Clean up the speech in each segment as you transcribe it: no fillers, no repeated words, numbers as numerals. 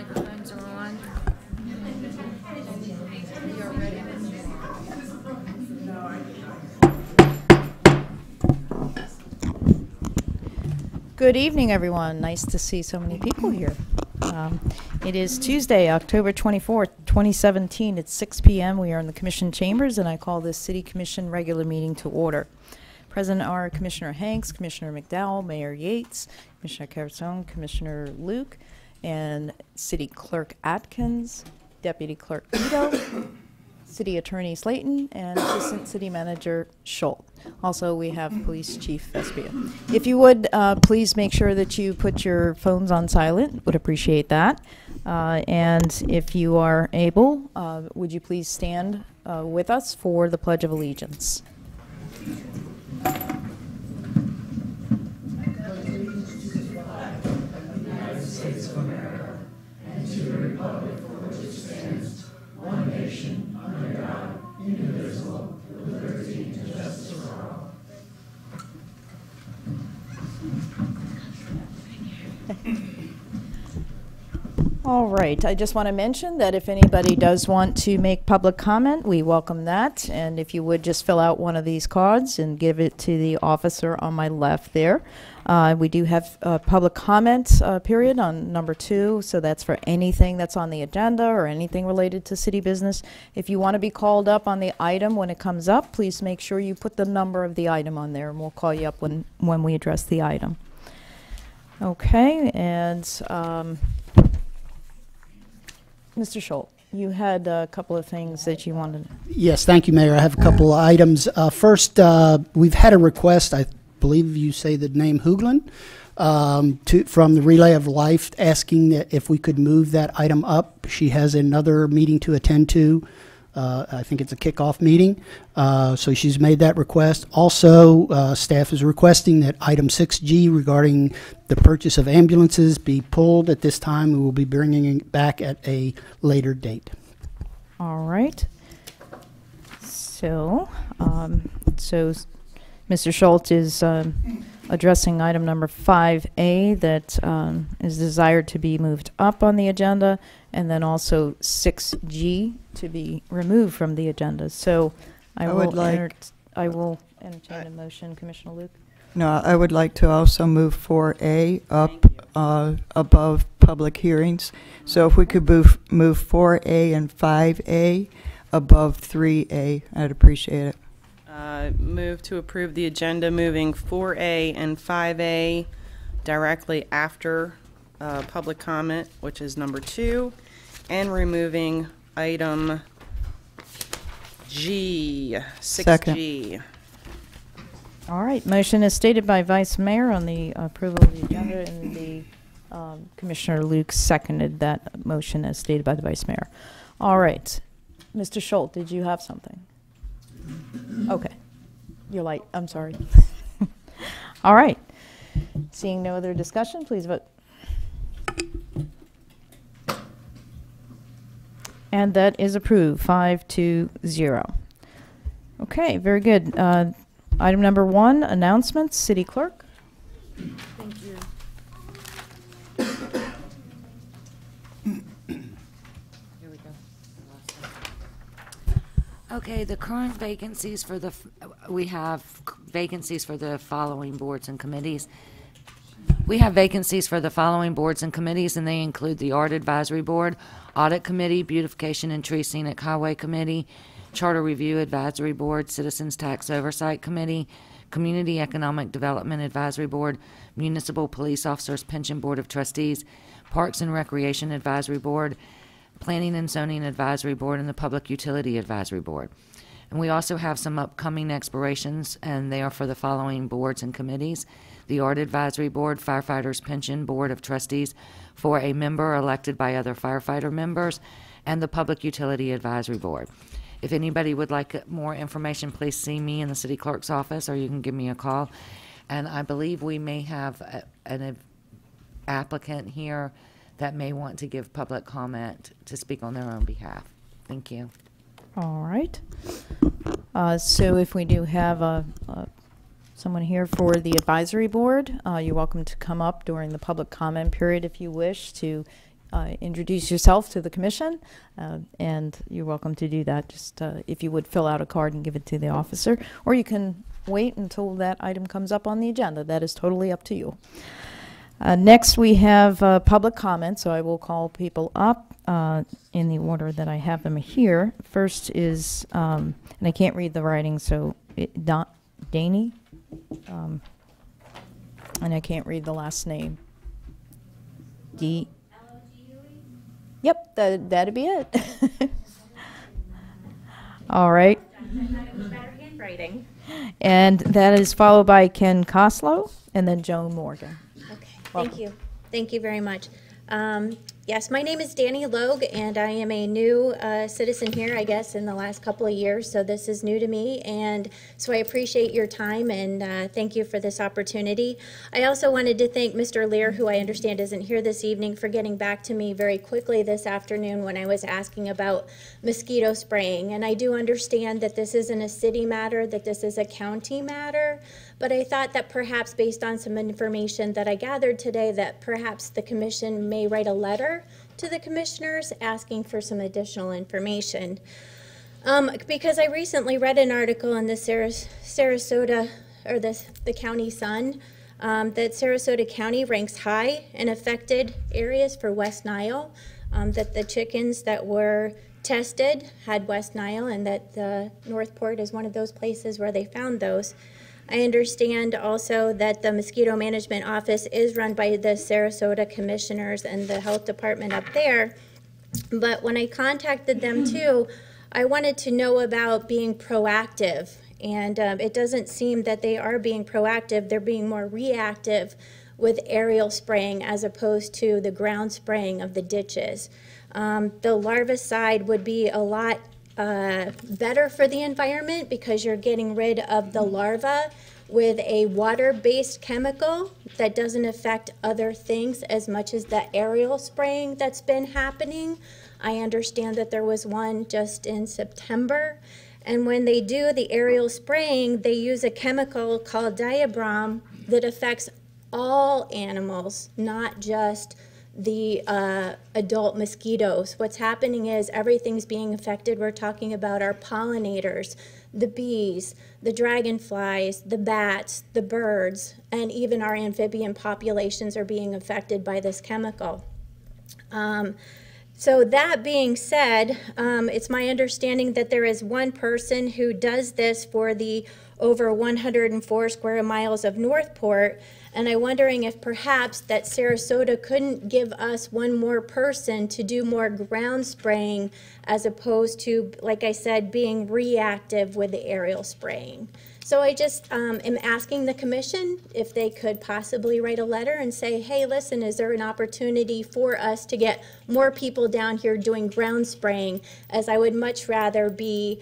Microphones are on. You are ready. Good evening, everyone. Nice to see so many people here. It is Tuesday, October 24th, 2017. It's 6 p.m. We are in the Commission chambers, and I call this City Commission regular meeting to order. Present are Commissioner Hanks, Commissioner McDowell, Mayor Yates, Commissioner Carasone, Commissioner Luke, and City Clerk Atkins, Deputy Clerk Ito, City Attorney Slayton, and Assistant City Manager Schultz. Also, we have Police Chief Vespia. If you would, please make sure that you put your phones on silent. Would appreciate that. And if you are able, would you please stand with us for the Pledge of Allegiance? All right, I just want to mention that if anybody does want to make public comment, we welcome that. And if you would just fill out one of these cards and give it to the officer on my left there. We do have a public comment period on number 2, so that's for anything that's on the agenda or anything related to city business. If you want to be called up on the item when it comes up, please make sure you put the number of the item on there, and we'll call you up when we address the item. Okay, and Mr. Schultz, you had a couple of things that you wanted. Yes, thank you, Mayor. I have a couple of items. First, we've had a request, I believe you say the name Hoogland, from the Relay of Life, asking that if we could move that item up. She has another meeting to attend to. I think it's a kickoff meeting. So she's made that request. Also, staff is requesting that item 6G regarding the purchase of ambulances be pulled at this time. We will be bringing it back at a later date. All right. So, Mr. Schultz is addressing item number 5A that is desired to be moved up on the agenda, and then also 6G to be removed from the agenda. So I will entertain a motion, Commissioner Luke. No, I would like to also move 4A up above public hearings. So if we could move 4A and 5A above 3A, I'd appreciate it. Move to approve the agenda, moving 4A and 5A directly after public comment, which is number 2, and removing item G, 6G. Second. All right, motion is stated by Vice Mayor on the approval of the agenda, and the Commissioner Luke seconded that motion as stated by the Vice Mayor. All right, Mr. Schultz, did you have something? Okay. You're light. I'm sorry. All right. Seeing no other discussion, please vote. And that is approved, 5-0. Okay, very good. Item number 1, announcements. City Clerk. Thank you. Here we go. Okay, the current vacancies for we have vacancies for the following boards and committees. We have vacancies for the following boards and committees, and they include the Art Advisory Board, Audit Committee, Beautification and Tree Scenic Highway Committee, Charter Review Advisory Board, Citizens Tax Oversight Committee, Community Economic Development Advisory Board, Municipal Police Officers Pension Board of Trustees, Parks and Recreation Advisory Board, Planning and Zoning Advisory Board, and the Public Utility Advisory Board. And we also have some upcoming expirations, and they are for the following boards and committees: the Art Advisory Board, Firefighters Pension Board of Trustees for a member elected by other firefighter members, and the Public Utility Advisory Board. If anybody would like more information, please see me in the City Clerk's office, or you can give me a call. And I believe we may have an applicant here that may want to give public comment to speak on their own behalf. Thank you. All right. So if we do have someone here for the advisory board, you're welcome to come up during the public comment period if you wish to introduce yourself to the commission, and you're welcome to do that. Just if you would fill out a card and give it to the officer, or you can wait until that item comes up on the agenda. That is totally up to you. Next, we have public comment, so I will call people up in the order that I have them here. First is, and I can't read the writing, so Danny, and I can't read the last name. Yep, that'd be it. All right. Better handwriting. And that is followed by Ken Koslow and then Joan Morgan. Okay, Welcome. thank you. Thank you very much. Yes, my name is Danny Logue, and I am a new citizen here, I guess, in the last couple of years, so this is new to me, and so I appreciate your time, and thank you for this opportunity. I also wanted to thank Mr. Lear, who I understand isn't here this evening, for getting back to me very quickly this afternoon when I was asking about mosquito spraying, and I do understand that this isn't a city matter, that this is a county matter, but I thought that perhaps based on some information that I gathered today, that perhaps the commission may write a letter to the commissioners asking for some additional information. Because I recently read an article in the Sarasota, or the County Sun, that Sarasota County ranks high in affected areas for West Nile, that the chickens that were tested had West Nile, and that the Northport is one of those places where they found those. I understand also that the mosquito management office is run by the Sarasota commissioners and the health department up there. But when I contacted them too, I wanted to know about being proactive. And it doesn't seem that they are being proactive. They're being more reactive with aerial spraying as opposed to the ground spraying of the ditches. The larvicide would be a lot better for the environment because you're getting rid of the larva with a water-based chemical that doesn't affect other things as much as the aerial spraying that's been happening. I understand that there was one just in September, and when they do the aerial spraying, they use a chemical called diabrom that affects all animals, not just the adult mosquitoes. What's happening is everything's being affected. We're talking about our pollinators, the bees, the dragonflies, the bats, the birds, and even our amphibian populations are being affected by this chemical. So that being said, it's my understanding that there is one person who does this for the over 104 square miles of Northport, and I'm wondering if perhaps that Sarasota couldn't give us one more person to do more ground spraying as opposed to, like I said, being reactive with the aerial spraying. So I just am asking the commission if they could possibly write a letter and say, hey, listen, is there an opportunity for us to get more people down here doing ground spraying, as I would much rather be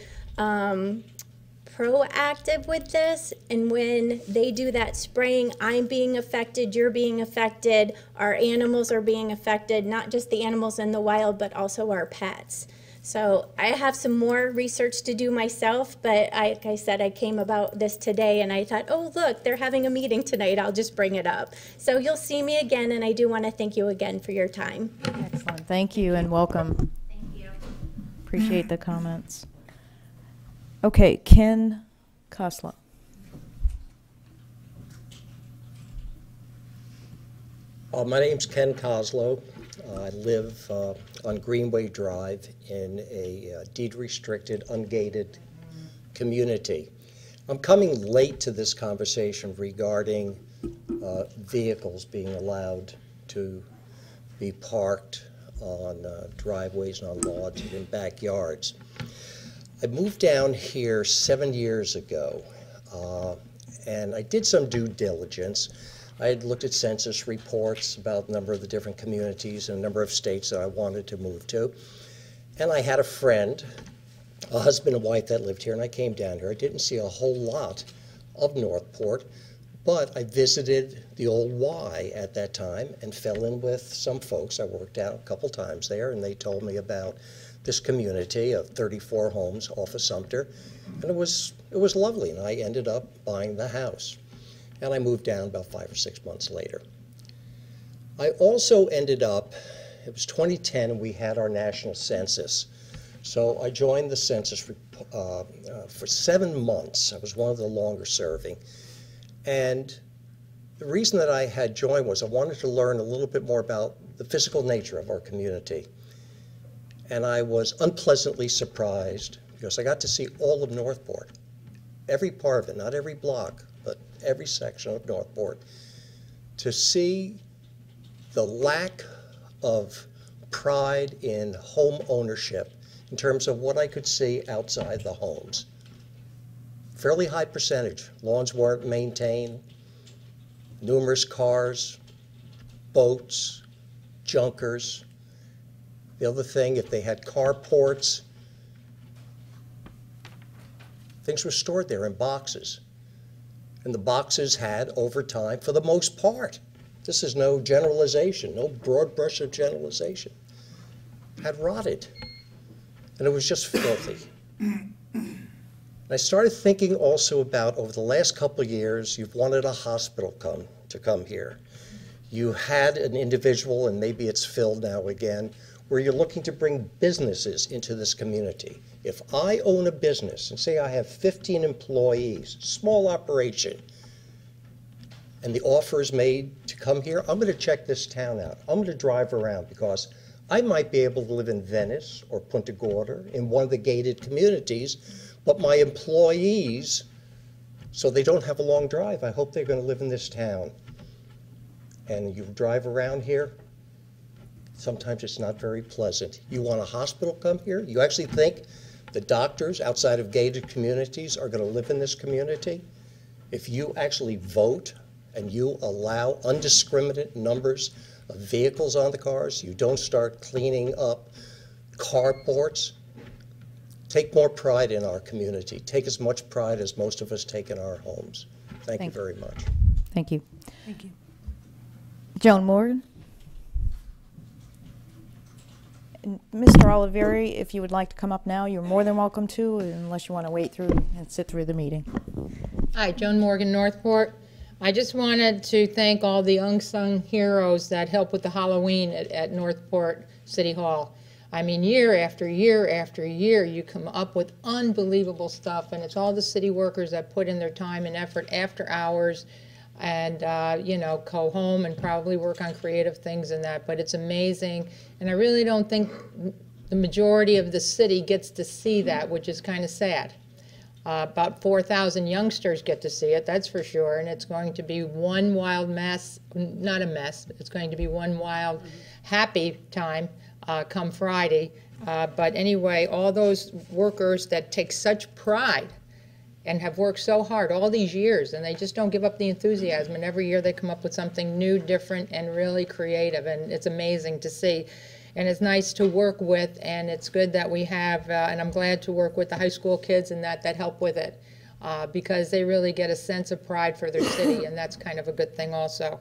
proactive with this, and when they do that spraying, I'm being affected, you're being affected, our animals are being affected, not just the animals in the wild, but also our pets. So I have some more research to do myself, but like I said, I came about this today and I thought, oh, look, they're having a meeting tonight, I'll just bring it up. So you'll see me again, and I do want to thank you again for your time. Excellent. Thank you and welcome. Thank you. Appreciate the comments. Okay, Ken Koslow. My name's Ken Koslow. I live on Greenway Drive in a deed-restricted, ungated community. I'm coming late to this conversation regarding vehicles being allowed to be parked on driveways and on lawns and in backyards. I moved down here 7 years ago, and I did some due diligence. I had looked at census reports about the number of the different communities and a number of states that I wanted to move to. And I had a friend, a husband and wife that lived here, and I came down here. I didn't see a whole lot of Northport, but I visited the old Y at that time and fell in with some folks. I worked out a couple times there, and they told me about this community of 34 homes off of Sumter, and it was lovely, and I ended up buying the house. And I moved down about 5 or 6 months later. I also ended up it was 2010, and we had our national census. So I joined the census for 7 months. I was one of the longer serving. And the reason that I had joined was I wanted to learn a little bit more about the physical nature of our community. And I was unpleasantly surprised because I got to see all of Northport, every part of it, not every block, but every section of Northport, to see the lack of pride in home ownership in terms of what I could see outside the homes. Fairly high percentage. Lawns weren't maintained, numerous cars, boats, junkers. The other thing, if they had carports, things were stored there in boxes. And the boxes had, over time, for the most part, this is no generalization, no broad brush of generalization, had rotted. And it was just filthy. And I started thinking also about, over the last couple of years, you've wanted a hospital to come here. You had an individual, and maybe it's filled now again, where you're looking to bring businesses into this community. If I own a business, and say I have 15 employees, small operation, and the offer is made to come here, I'm going to check this town out. I'm going to drive around because I might be able to live in Venice or Punta Gorda in one of the gated communities, but my employees, so they don't have a long drive, I hope they're going to live in this town. And you drive around here, sometimes it's not very pleasant. You want a hospital come here? You actually think the doctors outside of gated communities are going to live in this community? If you actually vote and you allow undiscriminate numbers of vehicles on the cars, you don't start cleaning up carports, take more pride in our community. Take as much pride as most of us take in our homes. Thank you very much. Thank you. Thank you. Joan Morgan. And Mr. Oliveri, if you would like to come up now, you're more than welcome to, unless you want to wait through and sit through the meeting. Hi, Joan Morgan, Northport. I just wanted to thank all the unsung heroes that help with the Halloween at Northport City Hall. I mean, year after year after year, you come up with unbelievable stuff, and it's all the city workers that put in their time and effort after hours and, you know, go home and probably work on creative things and that, but it's amazing. And I really don't think the majority of the city gets to see that, which is kind of sad. About 4,000 youngsters get to see it, that's for sure, and it's going to be one wild mess, not a mess, it's going to be one wild happy time come Friday. But anyway, all those workers that take such pride and have worked so hard all these years, and they just don't give up the enthusiasm, and every year they come up with something new, different, and really creative, and it's amazing to see. And it's nice to work with, and it's good that we have, and I'm glad to work with the high school kids and that help with it, because they really get a sense of pride for their city, and that's kind of a good thing also.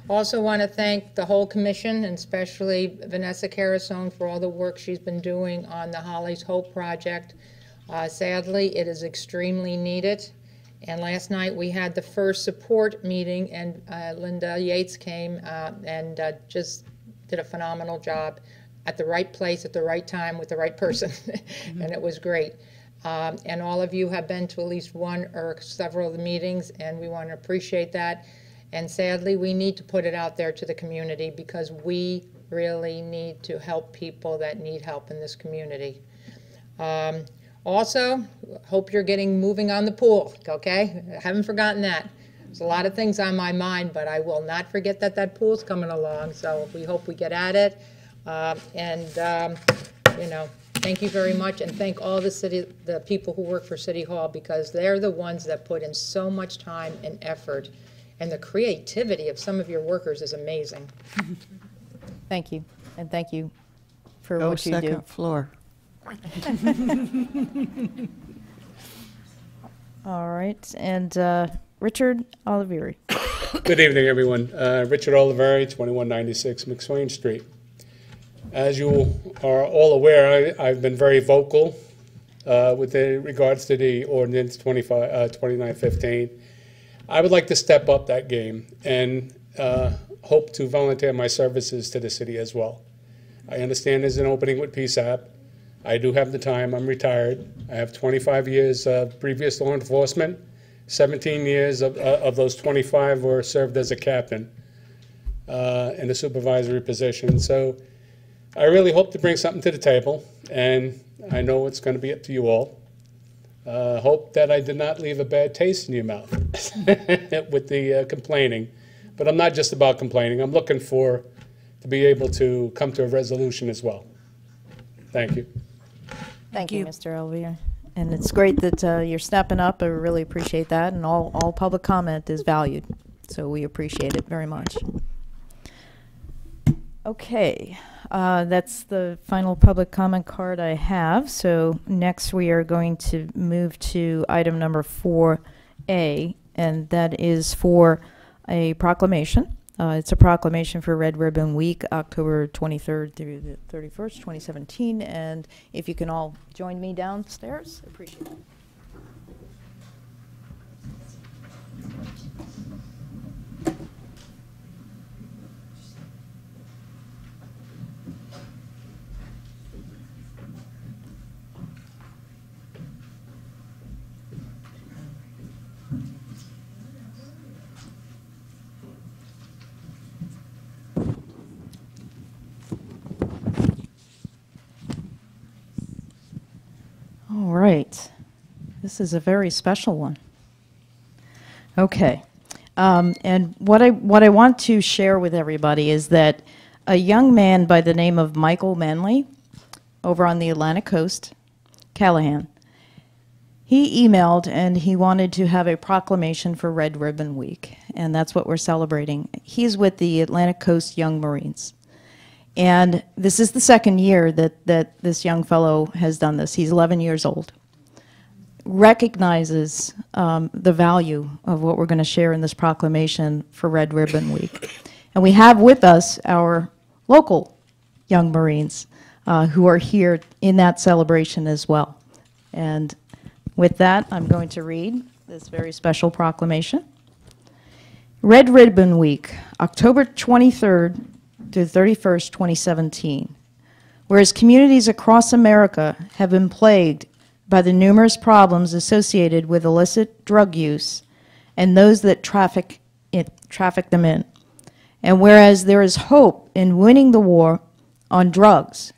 Also want to thank the whole commission, and especially Vanessa Carasone for all the work she's been doing on the Holly's Hope project. Sadly, it is extremely needed. And last night we had the first support meeting, and Linda Yates came and just did a phenomenal job at the right place at the right time with the right person, and it was great. And all of you have been to at least one or several of the meetings, and we want to appreciate that. And sadly, we need to put it out there to the community because we really need to help people that need help in this community. Also, hope you're moving on the pool, okay? I haven't forgotten that. There's a lot of things on my mind, but I will not forget that pool's coming along, so we hope we get at it. You know, thank you very much, and thank all the people who work for City Hall, because they're the ones that put in so much time and effort, and the creativity of some of your workers is amazing. Thank you, and thank you for No what you do. second floor. All right, and Richard Oliveri. Good evening, everyone. Richard Oliveri, 2196 McSwain Street. As you are all aware, I've been very vocal with regards to the ordinance 2915. I would like to step up that game and hope to volunteer my services to the city as well. I understand there's an opening with PSAP. I do have the time. I'm retired. I have 25 years of previous law enforcement. 17 years of those 25 were served as a captain in a supervisory position. So I really hope to bring something to the table, and I know it's going to be up to you all. Hope that I did not leave a bad taste in your mouth with the complaining. But I'm not just about complaining. I'm looking to be able to come to a resolution as well. Thank you. Thank you, Mr. Elvier. And it's great that you're stepping up. I really appreciate that. And all public comment is valued. So we appreciate it very much. Okay. That's the final public comment card I have. So next we are going to move to item number 4A, and that is for a proclamation. It's a proclamation for Red Ribbon Week, October 23rd through the 31st, 2017. And if you can all join me downstairs, appreciate it. All right. This is a very special one. Okay. And what I want to share with everybody is that a young man by the name of Michael Manley over on the Atlantic coast, Callahan, he emailed and he wanted to have a proclamation for Red Ribbon Week, and that's what we're celebrating. He's with the Atlantic Coast Young Marines. And this is the second year that this young fellow has done this. He's 11 years old. Recognizes the value of what we're going to share in this proclamation for Red Ribbon Week. And we have with us our local young Marines who are here in that celebration as well. And with that, I'm going to read this very special proclamation. Red Ribbon Week, October 23rd to 31st, 2017. Whereas communities across America have been plagued by the numerous problems associated with illicit drug use and those that traffic them in. And whereas there is hope in winning the war on drugs,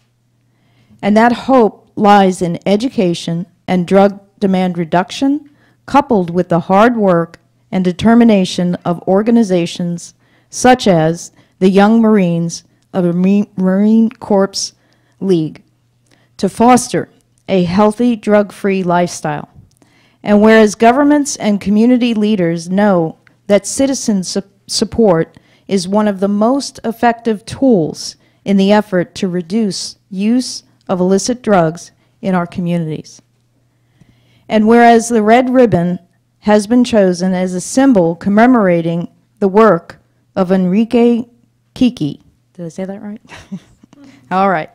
and that hope lies in education and drug demand reduction, coupled with the hard work and determination of organizations such as the Young Marines of the Marine Corps League, to foster a healthy, drug-free lifestyle. And whereas governments and community leaders know that citizen support is one of the most effective tools in the effort to reduce use of illicit drugs in our communities. And whereas the red ribbon has been chosen as a symbol commemorating the work of Enrique Kiki, did I say that right? All right,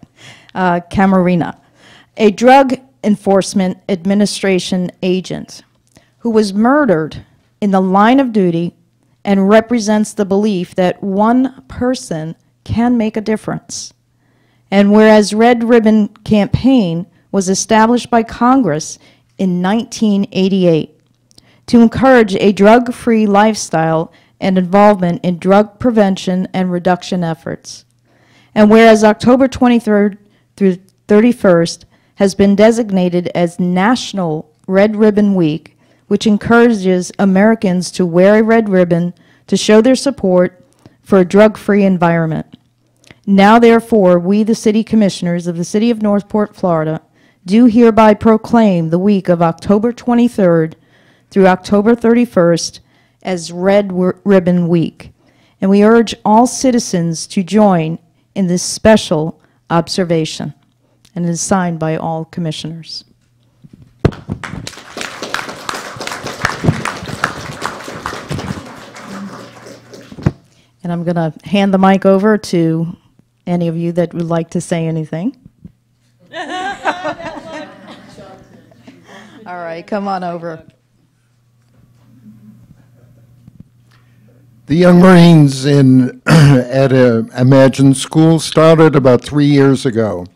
Camarena, a Drug Enforcement Administration agent who was murdered in the line of duty and represents the belief that one person can make a difference. And whereas Red Ribbon Campaign was established by Congress in 1988 to encourage a drug-free lifestyle and involvement in drug prevention and reduction efforts. And whereas October 23rd through 31st has been designated as National Red Ribbon Week, which encourages Americans to wear a red ribbon to show their support for a drug-free environment. Now, therefore, we, the City Commissioners of the City of Northport, Florida, do hereby proclaim the week of October 23rd through October 31st as Red Ribbon Week. And we urge all citizens to join in this special observation. And it is signed by all commissioners. And I'm going to hand the mic over to any of you that would like to say anything. All right, come on over. The Young Marines at Imagine School started about 3 years ago,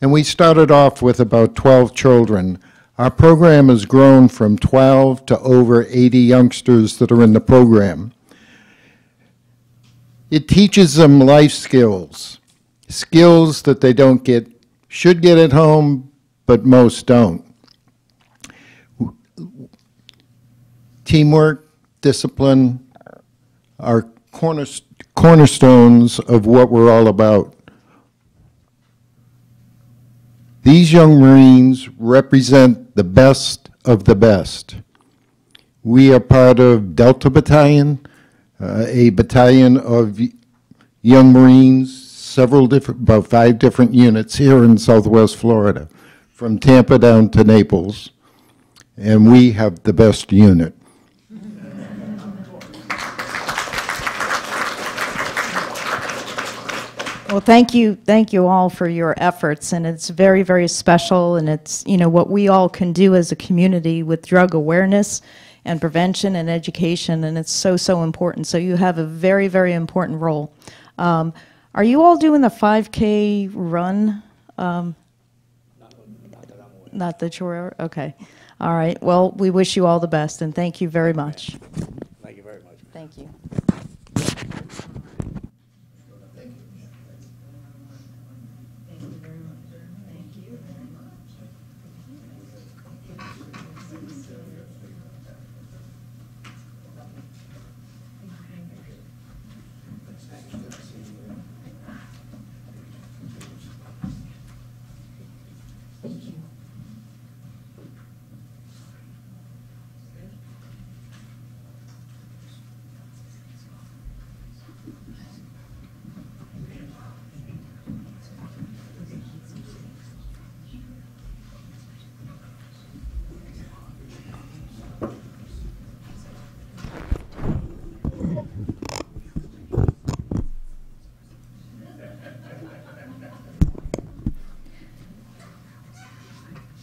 and we started off with about 12 children. Our program has grown from 12 to over 80 youngsters that are in the program. It teaches them life skills, skills that they should get at home, but most don't. Teamwork, discipline are cornerstones of what we're all about. These young Marines represent the best of the best. We are part of Delta Battalion, a battalion of young Marines, about 5 different units here in Southwest Florida, from Tampa down to Naples, and we have the best unit. Well, thank you all for your efforts, and it's very, very special, and it's, what we all can do as a community with drug awareness and prevention and education, and it's so, so important. So you have a very, very important role. Are you all doing the 5K run? Not that you're aware? Okay. All right. Well, we wish you all the best, and thank you very much. Thank you very much. Thank you.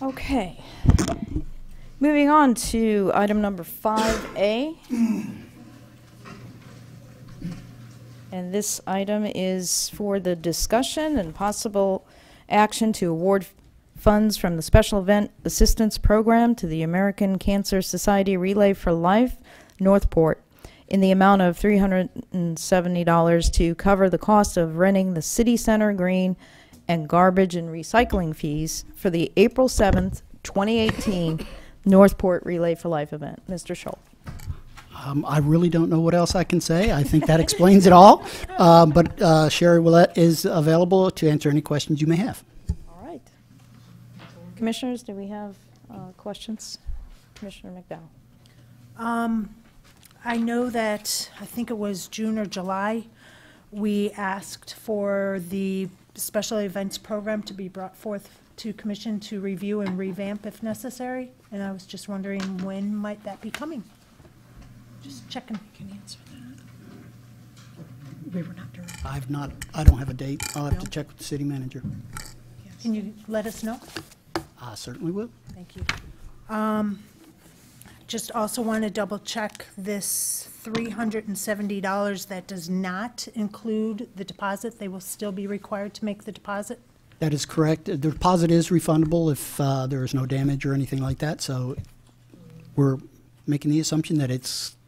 Okay. Moving on to item number 5A. And this item is for the discussion and possible action to award funds from the Special Event Assistance Program to the American Cancer Society Relay for Life, Northport, in the amount of $370 to cover the cost of renting the City Center Green and garbage and recycling fees for the April 7th, 2018 Northport Relay for Life event. Mr. Schultz. I really don't know what else I can say. I think that explains it all. But Sherry Willett is available to answer any questions you may have. All right. Commissioners, do we have questions? Commissioner McDowell. I know that, I think it was June or July, we asked for the special events program to be brought forth to commission to review and revamp if necessary, and I was just wondering when might that be coming? Just checking. Can you answer that? We were not during. I don't have a date. I'll have to check with the city manager. Yes. Can you let us know? I certainly will. Thank you. Just also want to double check this $370 that does not include the deposit. They will still be required to make the deposit? That is correct. The deposit is refundable if there is no damage or anything like that. So we're making the assumption that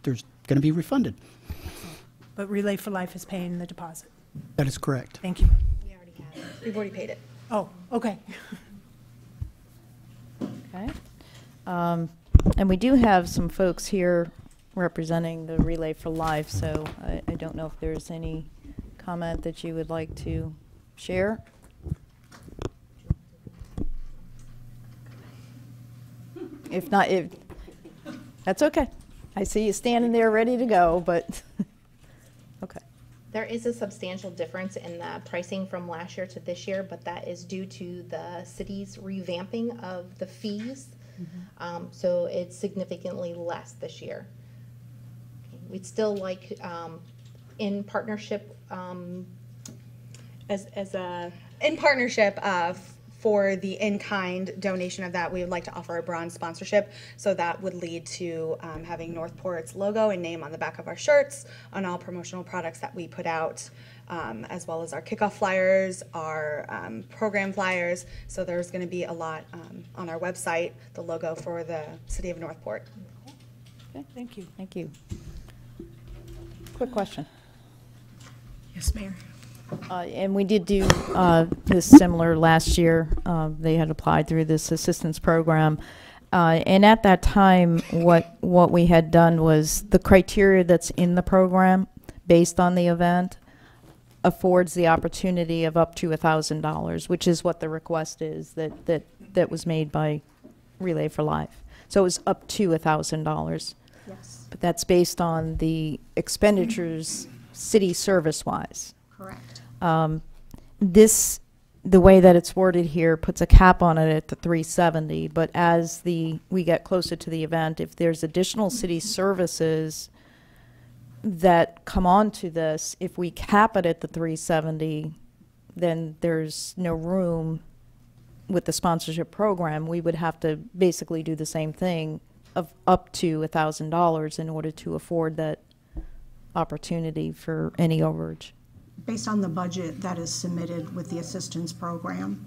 there's going to be refunded. But Relay for Life is paying the deposit? That is correct. Thank you. We already have it. We've already paid it. Oh, okay. Okay. And we do have some folks here representing the Relay for Life, so I don't know if there's any comment that you would like to share. If not, that's okay. I see you standing there ready to go, but okay. There is a substantial difference in the pricing from last year to this year, but that is due to the city's revamping of the fees. Mm-hmm. So it's significantly less this year. We'd still like, in partnership, For the in-kind donation of that, we would like to offer a bronze sponsorship. So that would lead to having Northport's logo and name on the back of our shirts, on all promotional products that we put out, as well as our kickoff flyers, our program flyers. So there's going to be a lot on our website, the logo for the City of Northport. Okay, Thank you. thank you. Quick question. Yes, Mayor. And we did do this similar last year. They had applied through this assistance program. And at that time, what we had done was the criteria that's in the program based on the event affords the opportunity of up to $1,000, which is what the request is that was made by Relay for Life. So it was up to $1,000. Yes, But that's based on the expenditures city service-wise. correct. The way that it's worded here puts a cap on it at the 370, but as we get closer to the event, if there's additional city services that come on to this, if we cap it at the 370, then there's no room with the sponsorship program. We would have to basically do the same thing of up to $1,000 in order to afford that opportunity for any overage. Based on the budget that is submitted with the assistance program,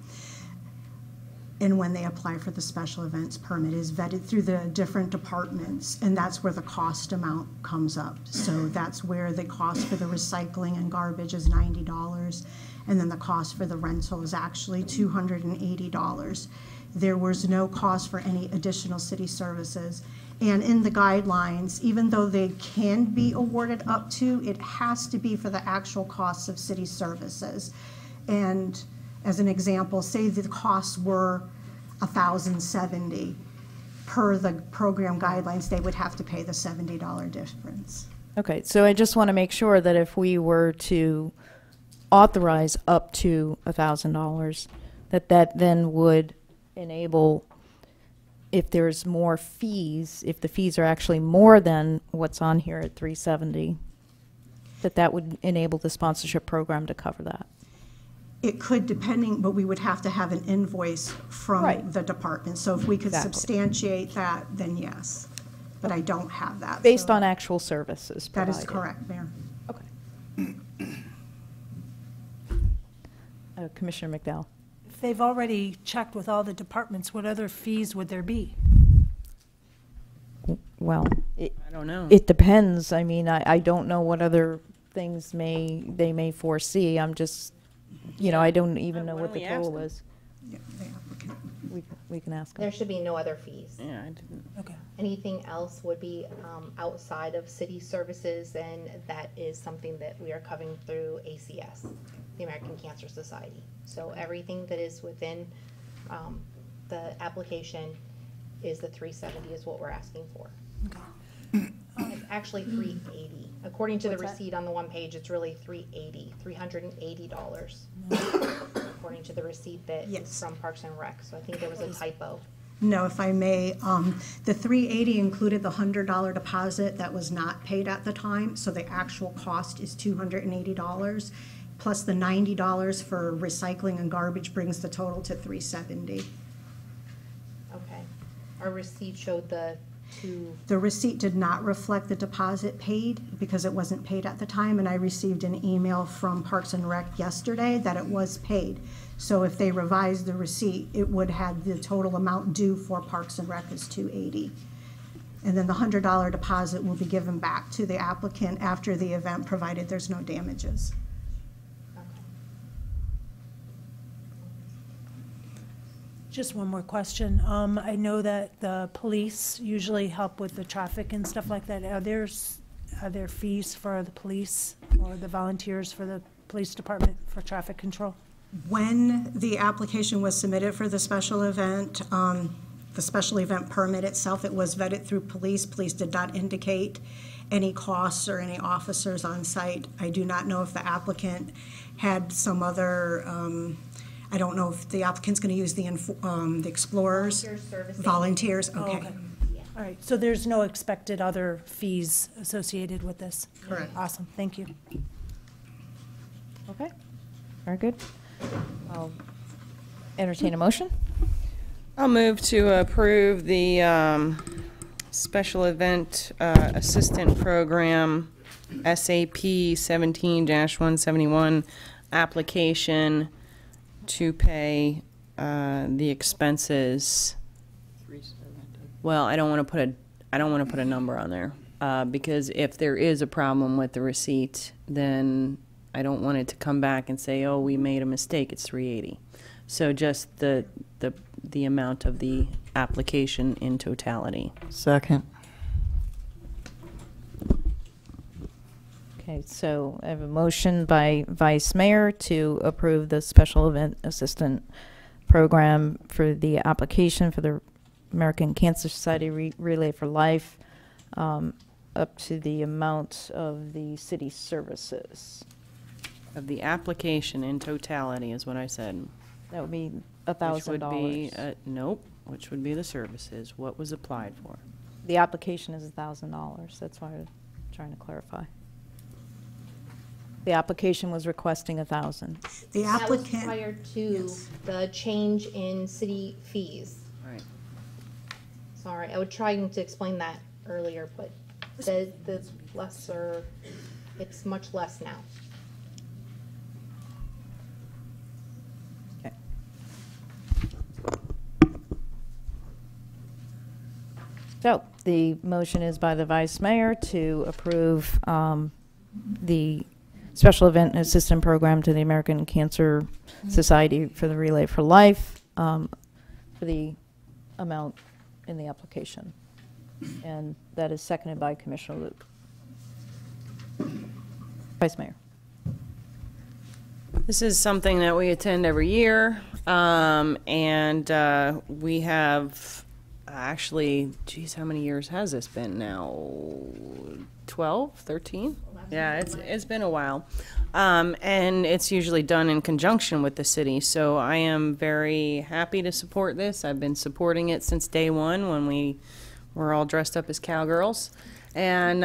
and when they apply for the special events permit, is vetted through the different departments, and that's where the cost amount comes up. So that's where the cost for the recycling and garbage is $90, and then the cost for the rental is actually $280. There was no cost for any additional city services. And in the guidelines, even though they can be awarded up to, it has to be for the actual costs of city services. And as an example, say the costs were $1,070 per the program guidelines, they would have to pay the $70 difference. Okay, so I just want to make sure that if we were to authorize up to $1,000, that then would enable, if there's more fees, if the fees are actually more than what's on here at 370, that would enable the sponsorship program to cover that. It could, depending, but we would have to have an invoice from Right. the department. So if we could Exactly. substantiate that, then yes. But I don't have that. Based so on actual services that provided. is correct, Mayor. Okay. Commissioner McDowell. If they've already checked with all the departments, what other fees would there be? Well, I don't know. it depends. I mean, I don't know what other things they may foresee. I'm just, I don't even know Why what don't the we ask total them? is. We can ask them. There should be no other fees. Yeah, I didn't. Okay. Anything else would be outside of city services, and that is something that we are covering through ACS, the American Cancer Society. So everything that is within the application is the 370 is what we're asking for. It's actually 380. According to the What's that? receipt on the one page, it's really 380, $380. According to the receipt that Yes. from Parks and Rec. So I think there was a typo. No, if I may, the 380 included the $100 deposit that was not paid at the time, so the actual cost is $280, plus the $90 for recycling and garbage brings the total to $370. Okay. Our receipt showed the two. The receipt did not reflect the deposit paid because it wasn't paid at the time, and I received an email from Parks and Rec yesterday that it was paid. So if they revised the receipt, it would have the total amount due for Parks and Rec is $280. And then the $100 deposit will be given back to the applicant after the event, provided there's no damages. Just one more question. I know that the police usually help with the traffic and stuff like that. Are there fees for the police or the volunteers for the police department for traffic control? When the application was submitted for the special event permit itself, it was vetted through police. Police did not indicate any costs or any officers on site. I do not know if the applicant had some other, I don't know if the applicant's going to use the Explorers. Volunteer servicing. Volunteers, Oh, okay. All right, so there's no expected other fees associated with this? Correct. Awesome, thank you. Okay, very good. Entertain a motion? I'll move to approve the special event assistant program SAP 17-171 application to pay the expenses. Well, I don't want to put a number on there because if there is a problem with the receipt, then I don't want it to come back and say, oh, we made a mistake, it's $380. So just the amount of the application in totality. Second. Okay, so I have a motion by Vice Mayor to approve the special event assistant program for the application for the American Cancer Society Relay for Life, up to the amount of the city services. Of the application in totality is what I said. That would be Which would be, $1,000. nope, which would be the services, what was applied for. The application is $1,000. That's why I'm trying to clarify. The application was requesting $1,000. The That was applicant, prior to the change in city fees. Right. Sorry, I was trying to explain that earlier, but the lesser, it's much less now. Okay. So the motion is by the Vice Mayor to approve the special event assistant program to the American Cancer Society for the Relay for Life for the amount in the application. And that is seconded by Commissioner Luke. Vice Mayor. This is something that we attend every year, and we have actually, geez, how many years has this been now? 12, 13? Yeah, it's been a while. And it's usually done in conjunction with the city, so I am very happy to support this. I've been supporting it since day one when we were all dressed up as cowgirls. And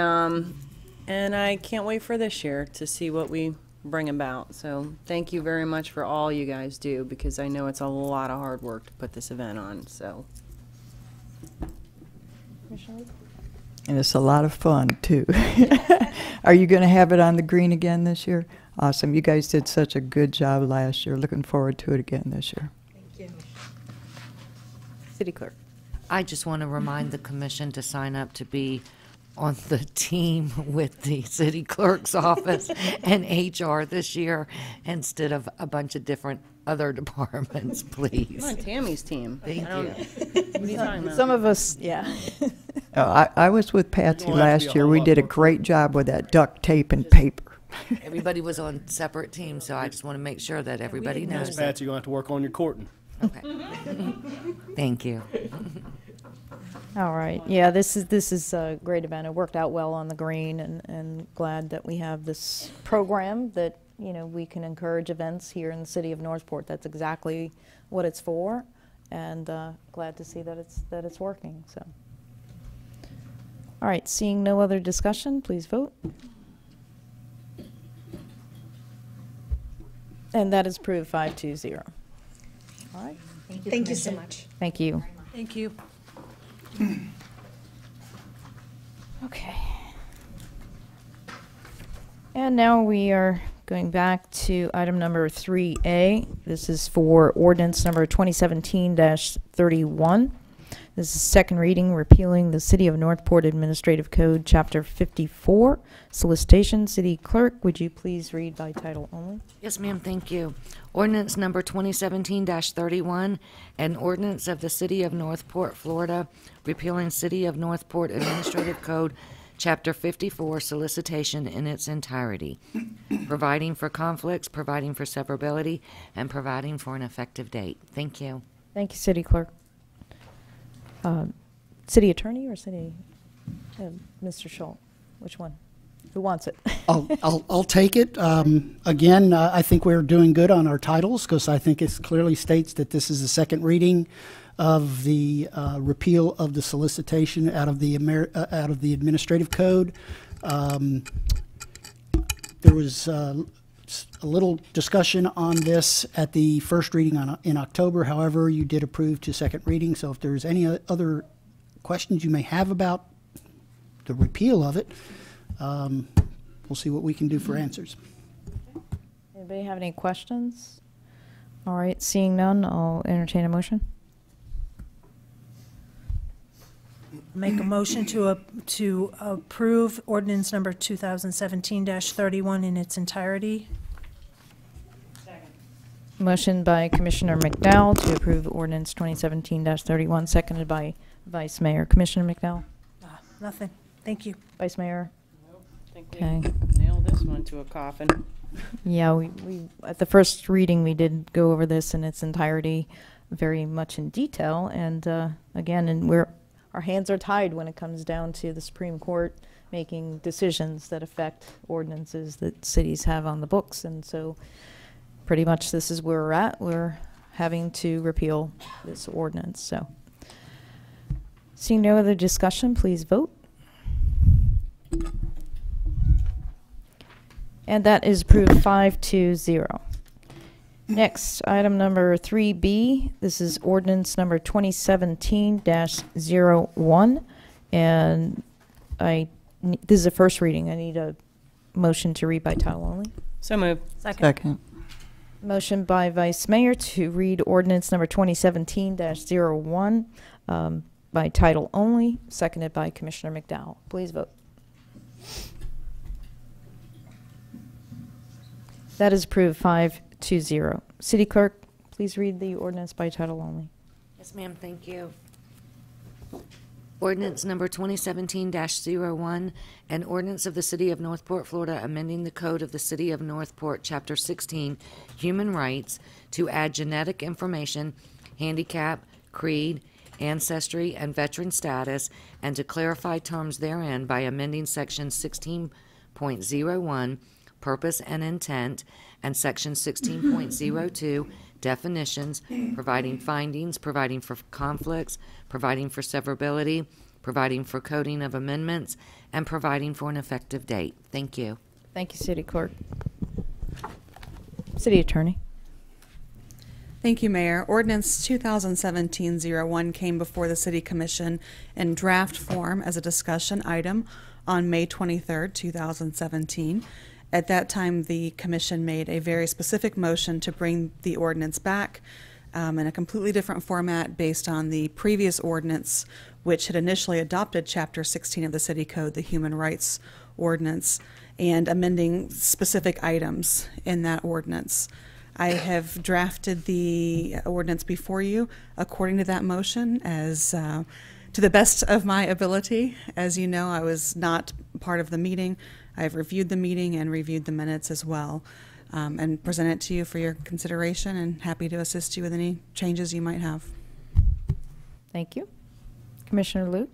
I can't wait for this year to see what we bring about. So thank you very much for all you guys do, because I know it's a lot of hard work to put this event on, so. And it's a lot of fun, too. Are you going to have it on the green again this year? Awesome. You guys did such a good job last year. Looking forward to it again this year. Thank you. City Clerk. I just want to remind the commission to sign up to be on the team with the city clerk's office and HR this year instead of a bunch of different other departments, please. I'm on Tammy's team. Thank I don't- you. What are you talking about? Some of us, yeah. I was with Patsy don't have to be last a year. whole We lot did a more. great job with that duct tape and paper. Everybody was on separate teams, so I just want to make sure that everybody Miss knows. Patsy, you're going to have to work on your courting. Okay. Thank you. All right. Yeah, this is a great event. It worked out well on the green, and glad that we have this program that, you know, we can encourage events here in the city of Northport. That's exactly what it's for, and glad to see that it's working. So, all right. Seeing no other discussion, please vote. And that is approved 5-0. All right. Thank you. Thank you so Commissioner. much. Thank you. Thank you. Okay. And now we are going back to item number 3A. This is for ordinance number 2017-31. This is second reading, repealing the City of Northport Administrative Code, Chapter 54, solicitation. City Clerk, would you please read by title only? Yes, ma'am, thank you. Ordinance number 2017-31, an ordinance of the City of Northport, Florida, repealing City of Northport Administrative Code, Chapter 54, solicitation in its entirety, providing for conflicts, providing for severability, and providing for an effective date. Thank you. Thank you, City Clerk. City Attorney or City, Mr. Schultz? Which one? Who wants it? I'll take it. Again, I think we're doing good on our titles because I think it clearly states that this is the second reading of the repeal of the solicitation out of the Administrative Code. There was a little discussion on this at the first reading in October. However, you did approve to second reading, so if there's any other questions you may have about the repeal of it, we'll see what we can do for answers. Anybody have any questions? All right, seeing none, I'll entertain a motion. Make a motion to approve ordinance number 2017-31 in its entirety. Motion by Commissioner McDowell to approve ordinance 2017-31, seconded by Vice Mayor. Commissioner McDowell? Nothing. Thank you. Vice Mayor? I think Okay. we nailed this one to a coffin. Yeah, we at the first reading, we did go over this in its entirety very much in detail. And again, our hands are tied when it comes down to the Supreme Court making decisions that affect ordinances that cities have on the books. And so pretty much this is where we're at. We're having to repeal this ordinance. So seeing no other discussion, please vote. And that is approved 5-0. Next, item number 3B. This is ordinance number 2017-01. And this is a first reading. I need a motion to read by title only. So moved. Second. Motion by Vice Mayor to read ordinance number 2017-01 by title only, seconded by Commissioner McDowell. Please vote. That is approved 5-0. City Clerk, please read the ordinance by title only. Yes, ma'am, thank you. Ordinance number 2017-01, an ordinance of the City of Northport, Florida, amending the code of the City of Northport, Chapter 16, Human Rights, to add genetic information, handicap, creed, ancestry, and veteran status, and to clarify terms therein by amending Section 16.01, Purpose and Intent, and Section 16.02, Definitions, providing findings, providing for conflicts, providing for severability, providing for coding of amendments, and providing for an effective date. Thank you. Thank you, City Clerk. City Attorney. Thank you, Mayor. Ordinance 2017-01 came before the City Commission in draft form as a discussion item on May 23rd, 2017. At that time, the Commission made a very specific motion to bring the ordinance back in a completely different format based on the previous ordinance, which had initially adopted Chapter 16 of the City Code, the Human Rights Ordinance, and amending specific items in that ordinance. I have drafted the ordinance before you according to that motion as to the best of my ability. As you know, I was not part of the meeting. I've reviewed the meeting and reviewed the minutes as well, and present it to you for your consideration, and happy to assist you with any changes you might have. Thank you. Commissioner Luke?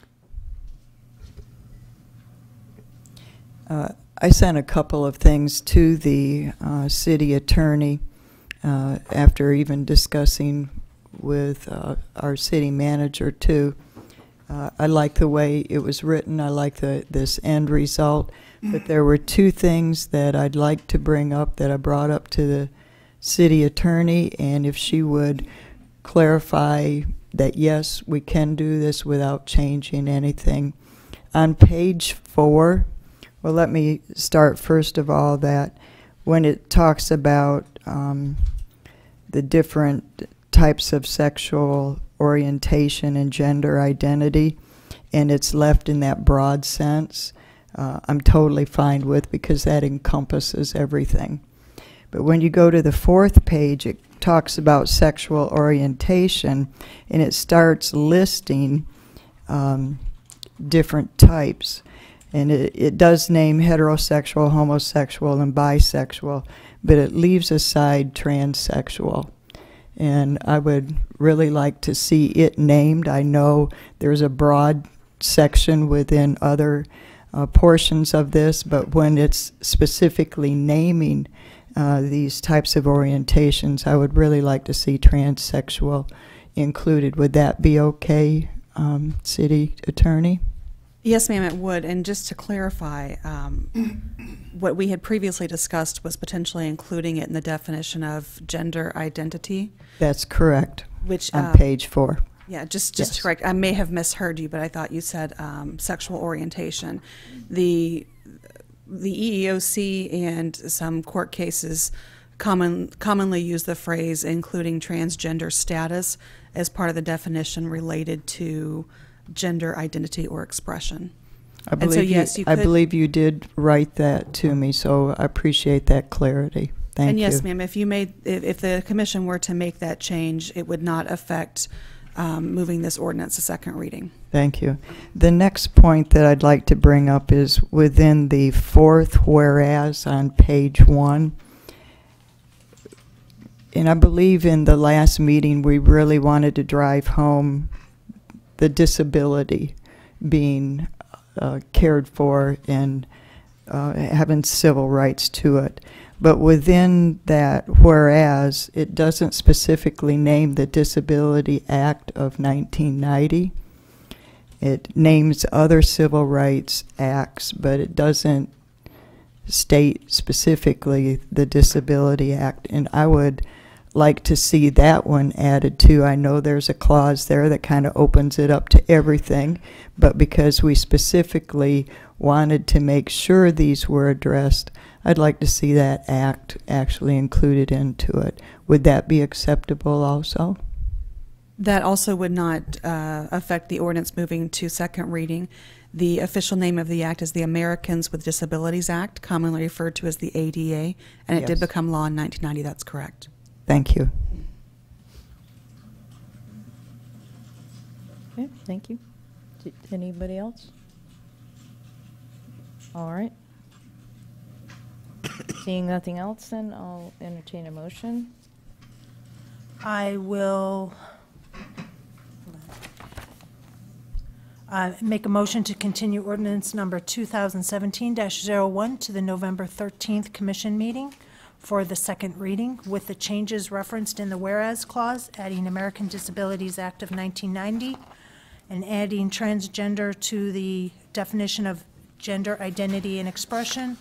I sent a couple of things to the city attorney after even discussing with our city manager too. I like the way it was written. I like this end result. But there were two things that I'd like to bring up that I brought up to the city attorney, and if she would clarify that, yes, we can do this without changing anything. On page 4, well, let me start first of all that when it talks about the different types of sexual orientation and gender identity, and it's left in that broad sense, I'm totally fine with, because that encompasses everything. But when you go to the 4th page, it talks about sexual orientation, and it starts listing different types. And it does name heterosexual, homosexual, and bisexual, but it leaves aside transsexual. And I would really like to see it named. I know there's a broad section within other portions of this, but when it's specifically naming these types of orientations, I would really like to see transsexual included. Would that be okay, City Attorney? Yes, ma'am, it would. And just to clarify, what we had previously discussed was potentially including it in the definition of gender identity. That's correct. Which on page 4. Yeah, just Yes. to correct, I may have misheard you, but I thought you said sexual orientation. The EEOC and some court cases commonly use the phrase including transgender status as part of the definition related to gender identity or expression. I believe, and so, yes, you I could, believe you did write that to me, so I appreciate that clarity. Thank and you. yes, ma'am, if the commission were to make that change, it would not affect moving this ordinance to second reading. Thank you. The next point that I'd like to bring up is within the fourth whereas on page 1. And I believe in the last meeting we really wanted to drive home the disability being cared for and having civil rights to it. But within that whereas, it doesn't specifically name the Disability Act of 1990. It names other civil rights acts, but it doesn't state specifically the Disability Act. And I would like to see that one added too. I know there's a clause there that kind of opens it up to everything, but because we specifically wanted to make sure these were addressed, I'd like to see that act actually included into it. Would that be acceptable also? That also would not affect the ordinance moving to second reading. The official name of the act is the Americans with Disabilities Act, commonly referred to as the ADA, and it did Yes. become law in 1990. That's correct. Thank you. Okay, thank you. Anybody else? All right. Seeing nothing else, then I'll entertain a motion. I will make a motion to continue ordinance number 2017-01 to the November 13th commission meeting for the second reading with the changes referenced in the whereas clause, adding American Disabilities Act of 1990 and adding transgender to the definition of gender identity and expression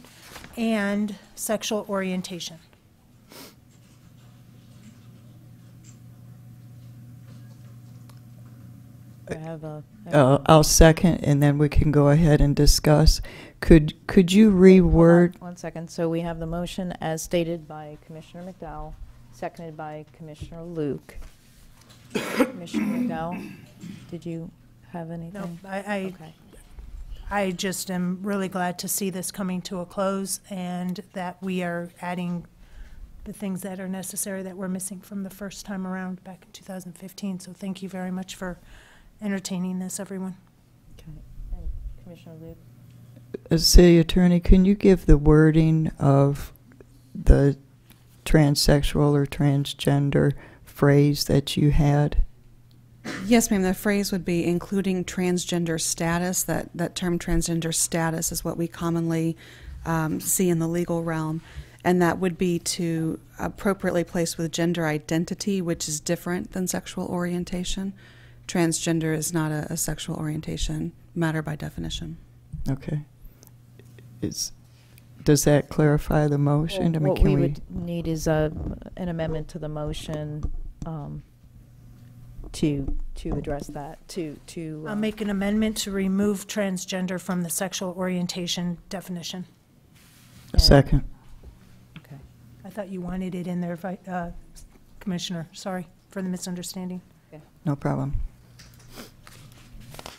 and sexual orientation. Do I have a? I'll second, and then we can go ahead and discuss. Could you reword? One second. So we have the motion as stated by Commissioner McDowell, seconded by Commissioner Luke. Commissioner McDowell, did you have anything? No, Okay. I just am really glad to see this coming to a close and that we are adding the things that are necessary that were missing from the first time around back in 2015. So thank you very much for entertaining this, everyone. Okay. And Commissioner Luke? As City Attorney, can you give the wording of the transsexual or transgender phrase that you had? Yes, ma'am. The phrase would be including transgender status. That term transgender status is what we commonly see in the legal realm. And that would be to appropriately place with gender identity, which is different than sexual orientation. Transgender is not a sexual orientation matter by definition. Okay. Does that clarify the motion? Well, what we would need is an amendment to the motion to address that. I'll make an amendment to remove transgender from the sexual orientation definition. Second. Okay. I thought you wanted it in there, Commissioner. Sorry for the misunderstanding. Okay. No problem.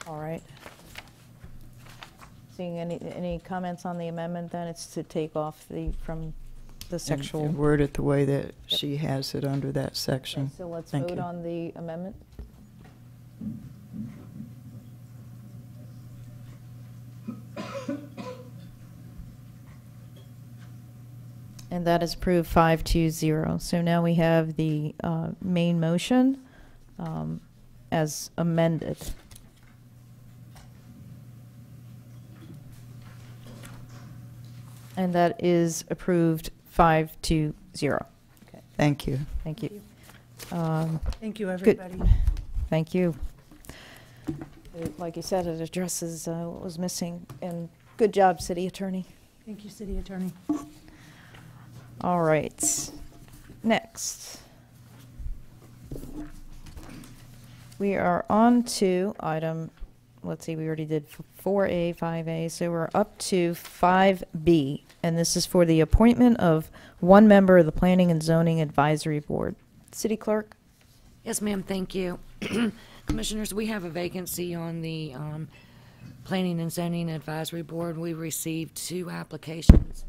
All right. Seeing any comments on the amendment, then it's to take off from the sexual. And word it the way that she has it under that section. Okay, so let's Thank vote you. on the amendment. And that is approved 5-0. So now we have the main motion as amended. And that is approved 5-0. Okay. Thank you. Thank you. Thank you, Good. everybody. Thank you. Like you said, it addresses what was missing, and good job, City Attorney. Thank you, City Attorney. All right, next. We are on to item, let's see, we already did 4A, 5A, so we're up to 5B, and this is for the appointment of one member of the Planning and Zoning Advisory Board. City Clerk? Yes, ma'am, thank you. Commissioners, we have a vacancy on the Planning and Zoning Advisory Board. We received 2 applications.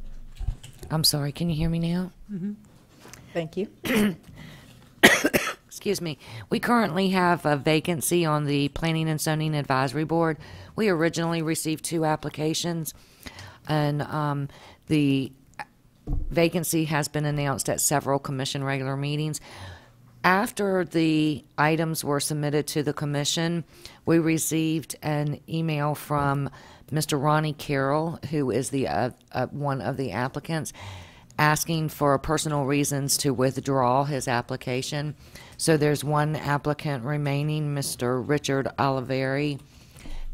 I'm sorry, can you hear me now? Mm-hmm. Thank you. Excuse me. We currently have a vacancy on the Planning and Zoning Advisory Board. We originally received 2 applications, and the vacancy has been announced at several commission regular meetings. After the items were submitted to the commission, we received an email from Mr. Ronnie Carroll, who is the one of the applicants, asking for personal reasons to withdraw his application. So there's one applicant remaining, Mr. Richard Oliveri,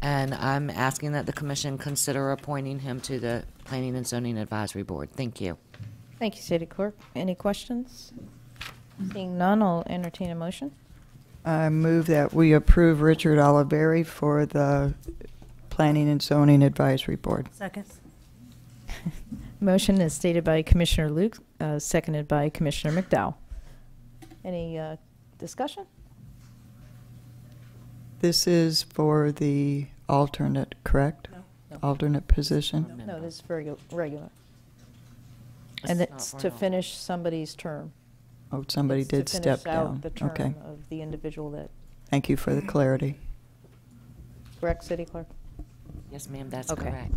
and I'm asking that the commission consider appointing him to the Planning and Zoning Advisory Board. Thank you. Thank you, City Clerk. Any questions? Seeing none, I'll entertain a motion. I move that we approve Richard Oliveri for the Planning and Zoning Advisory Board. Second. Motion is stated by Commissioner Luke, seconded by Commissioner McDowell. Any discussion? This is for the alternate, correct? No. Alternate position? No, this is for regular. This And is not it's for to an al- finish somebody's term. Oh, somebody It's did to finish step out down. the term Okay. of the individual that, Thank you for the clarity. correct, City Clerk? Yes, ma'am, that's Okay. correct.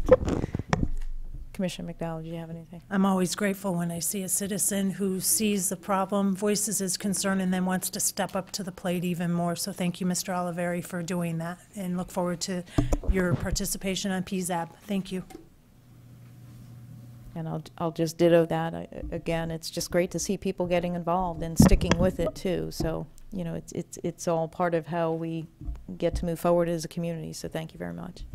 Commissioner McDowell, do you have anything? I'm always grateful when I see a citizen who sees the problem, voices his concern, and then wants to step up to the plate even more. So thank you, Mr. Oliveri, for doing that, and look forward to your participation on PZAB. Thank you. And I'll just ditto that. Again, it's just great to see people getting involved and sticking with it too. So, you know, it's all part of how we get to move forward as a community. So thank you very much.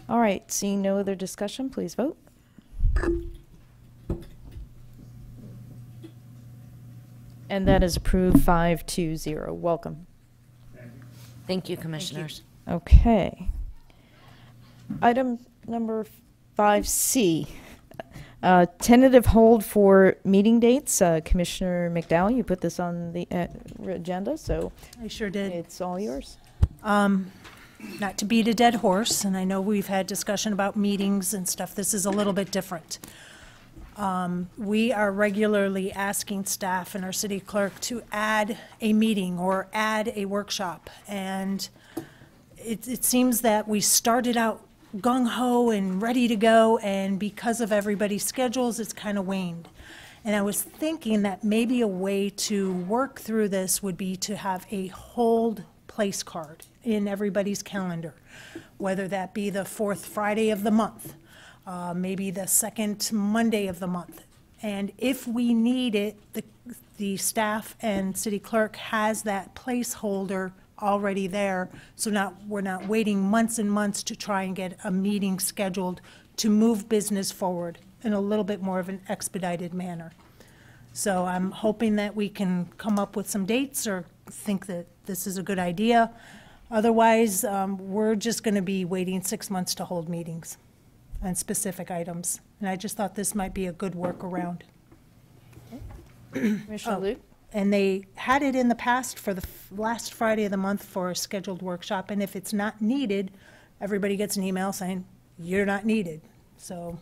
All right, seeing no other discussion, please vote. And that is approved 5-0. Welcome. Thank you, commissioners. Okay. Item number 5C, tentative hold for meeting dates. Commissioner McDowell, you put this on the agenda, so I sure did. it's all yours. Not to beat a dead horse, and I know we've had discussion about meetings and stuff. This is a little bit different. We are regularly asking staff and our city clerk to add a meeting or add a workshop. And it seems that we started out gung-ho and ready to go, and because of everybody's schedules, it's kind of waned. And I was thinking that maybe a way to work through this would be to have a hold place card in everybody's calendar, whether that be the 4th Friday of the month, maybe the 2nd Monday of the month. And if we need it, the staff and city clerk has that placeholder already there, so we're not waiting months and months to try and get a meeting scheduled to move business forward in a little bit more of an expedited manner. So I'm hoping that we can come up with some dates or think that this is a good idea. Otherwise, we're just going to be waiting 6 months to hold meetings on specific items. And I just thought this might be a good workaround. Commissioner Luke? And they had it in the past for the last Friday of the month for a scheduled workshop, and if it's not needed, everybody gets an email saying, you're not needed. So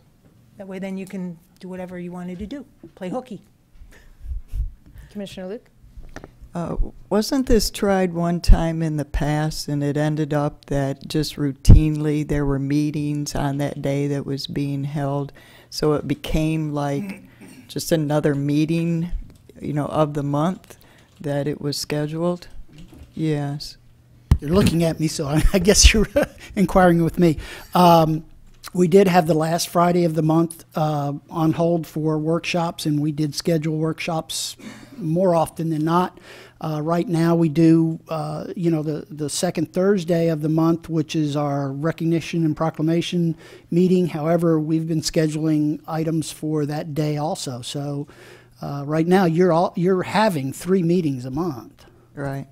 that way then you can do whatever you wanted to do, play hooky. Commissioner Luke? Wasn't this tried one time in the past, and it ended up that just routinely there were meetings on that day that was being held, so it became like just another meeting, you know, of the month that it was scheduled? Yes. You're looking at me, so I guess you're inquiring with me. We did have the last Friday of the month on hold for workshops, and we did schedule workshops more often than not. Right now, we do, the second Thursday of the month, which is our recognition and proclamation meeting. However, we've been scheduling items for that day also. So right now, you're having 3 meetings a month. Right.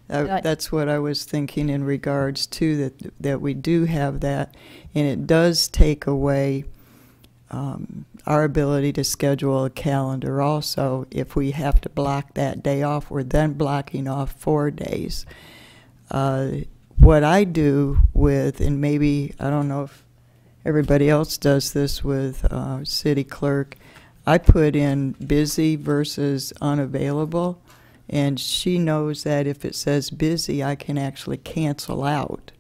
That's what I was thinking in regards to that we do have that, and it does take away our ability to schedule a calendar also. If we have to block that day off, we're then blocking off 4 days. What I do with, and maybe, I don't know if everybody else does this with city clerk, I put in busy versus unavailable, and she knows that if it says busy, I can actually cancel out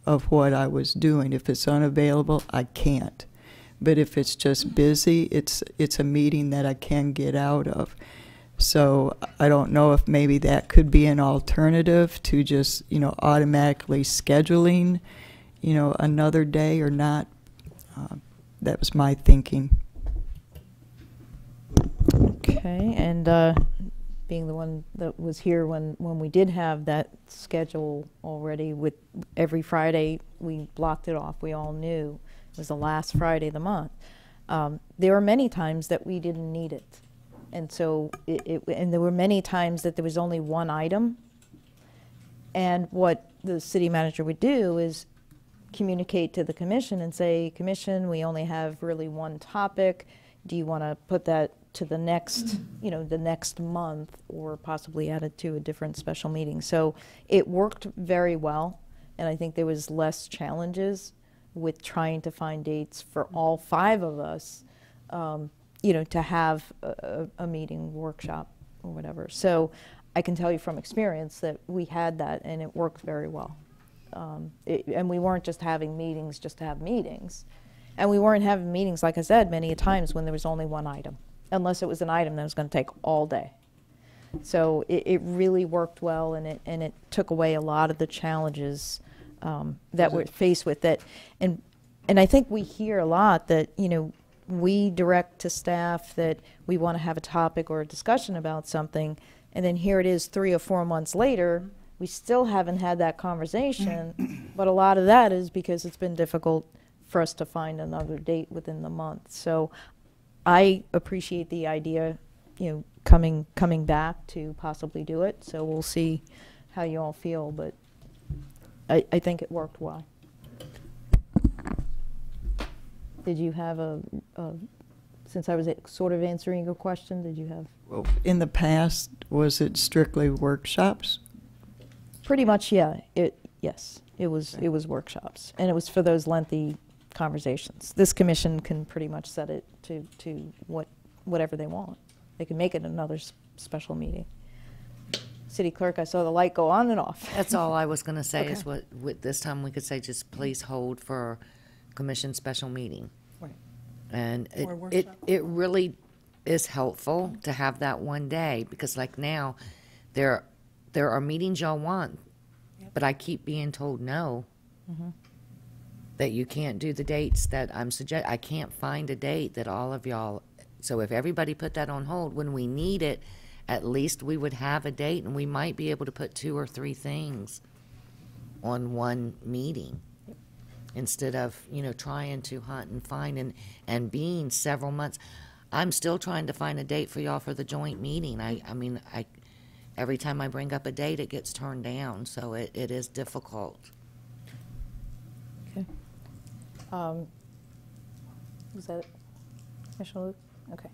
of what I was doing. If it's unavailable, I can't. But if it's just busy, it's a meeting that I can get out of. So I don't know if maybe that could be an alternative to just, automatically scheduling, another day or not. That was my thinking. Okay, and being the one that was here when we did have that schedule already with every Friday, we blocked it off. We all knew it was the last Friday of the month. There were many times that we didn't need it. And so, and there were many times that there was only one item. And what the city manager would do is communicate to the commission and say, Commission, we only have really one topic. Do you want to put that to the next, the next month, or possibly add it to a different special meeting? So it worked very well, and I think there was less challenges with trying to find dates for all 5 of us, to have a meeting, workshop, or whatever. So I can tell you from experience that we had that, and it worked very well. And we weren't just having meetings just to have meetings. And we weren't having meetings, like I said, many times when there was only one item, unless it was an item that was going to take all day. So it really worked well, and it took away a lot of the challenges that we're faced with. That, and I think we hear a lot that, we direct to staff that we want to have a topic or a discussion about something, and then here it is 3 or 4 months later, we still haven't had that conversation. But a lot of that is because it's been difficult for us to find another date within the month. So I appreciate the idea, coming back to possibly do it. So we'll see how you all feel, but I think it worked well. Did you have since I was sort of answering your question, did you have? Well, in the past, was it strictly workshops? Pretty much, yeah. Yes, it was workshops, and it was for those lengthy conversations. This commission can pretty much set it to whatever they want. They can make it another special meeting. City clerk, I saw the light go on and off. That's all I was going to say. Okay. Is what with this time we could say just please hold for commission special meeting. Right. And Or workshop. it really is helpful to have that one day, because like now there are meetings y'all want, but I keep being told no. Mm-hmm. That you can't do the dates that I can't find a date that all of y'all, so if everybody put that on hold, when we need it, at least we would have a date, and we might be able to put 2 or 3 things on one meeting instead of, trying to hunt and find and being several months. I'm still trying to find a date for y'all for the joint meeting. I mean, every time I bring up a date, it gets turned down, so it is difficult. Okay. Was that it? Commissioner Luke? Okay.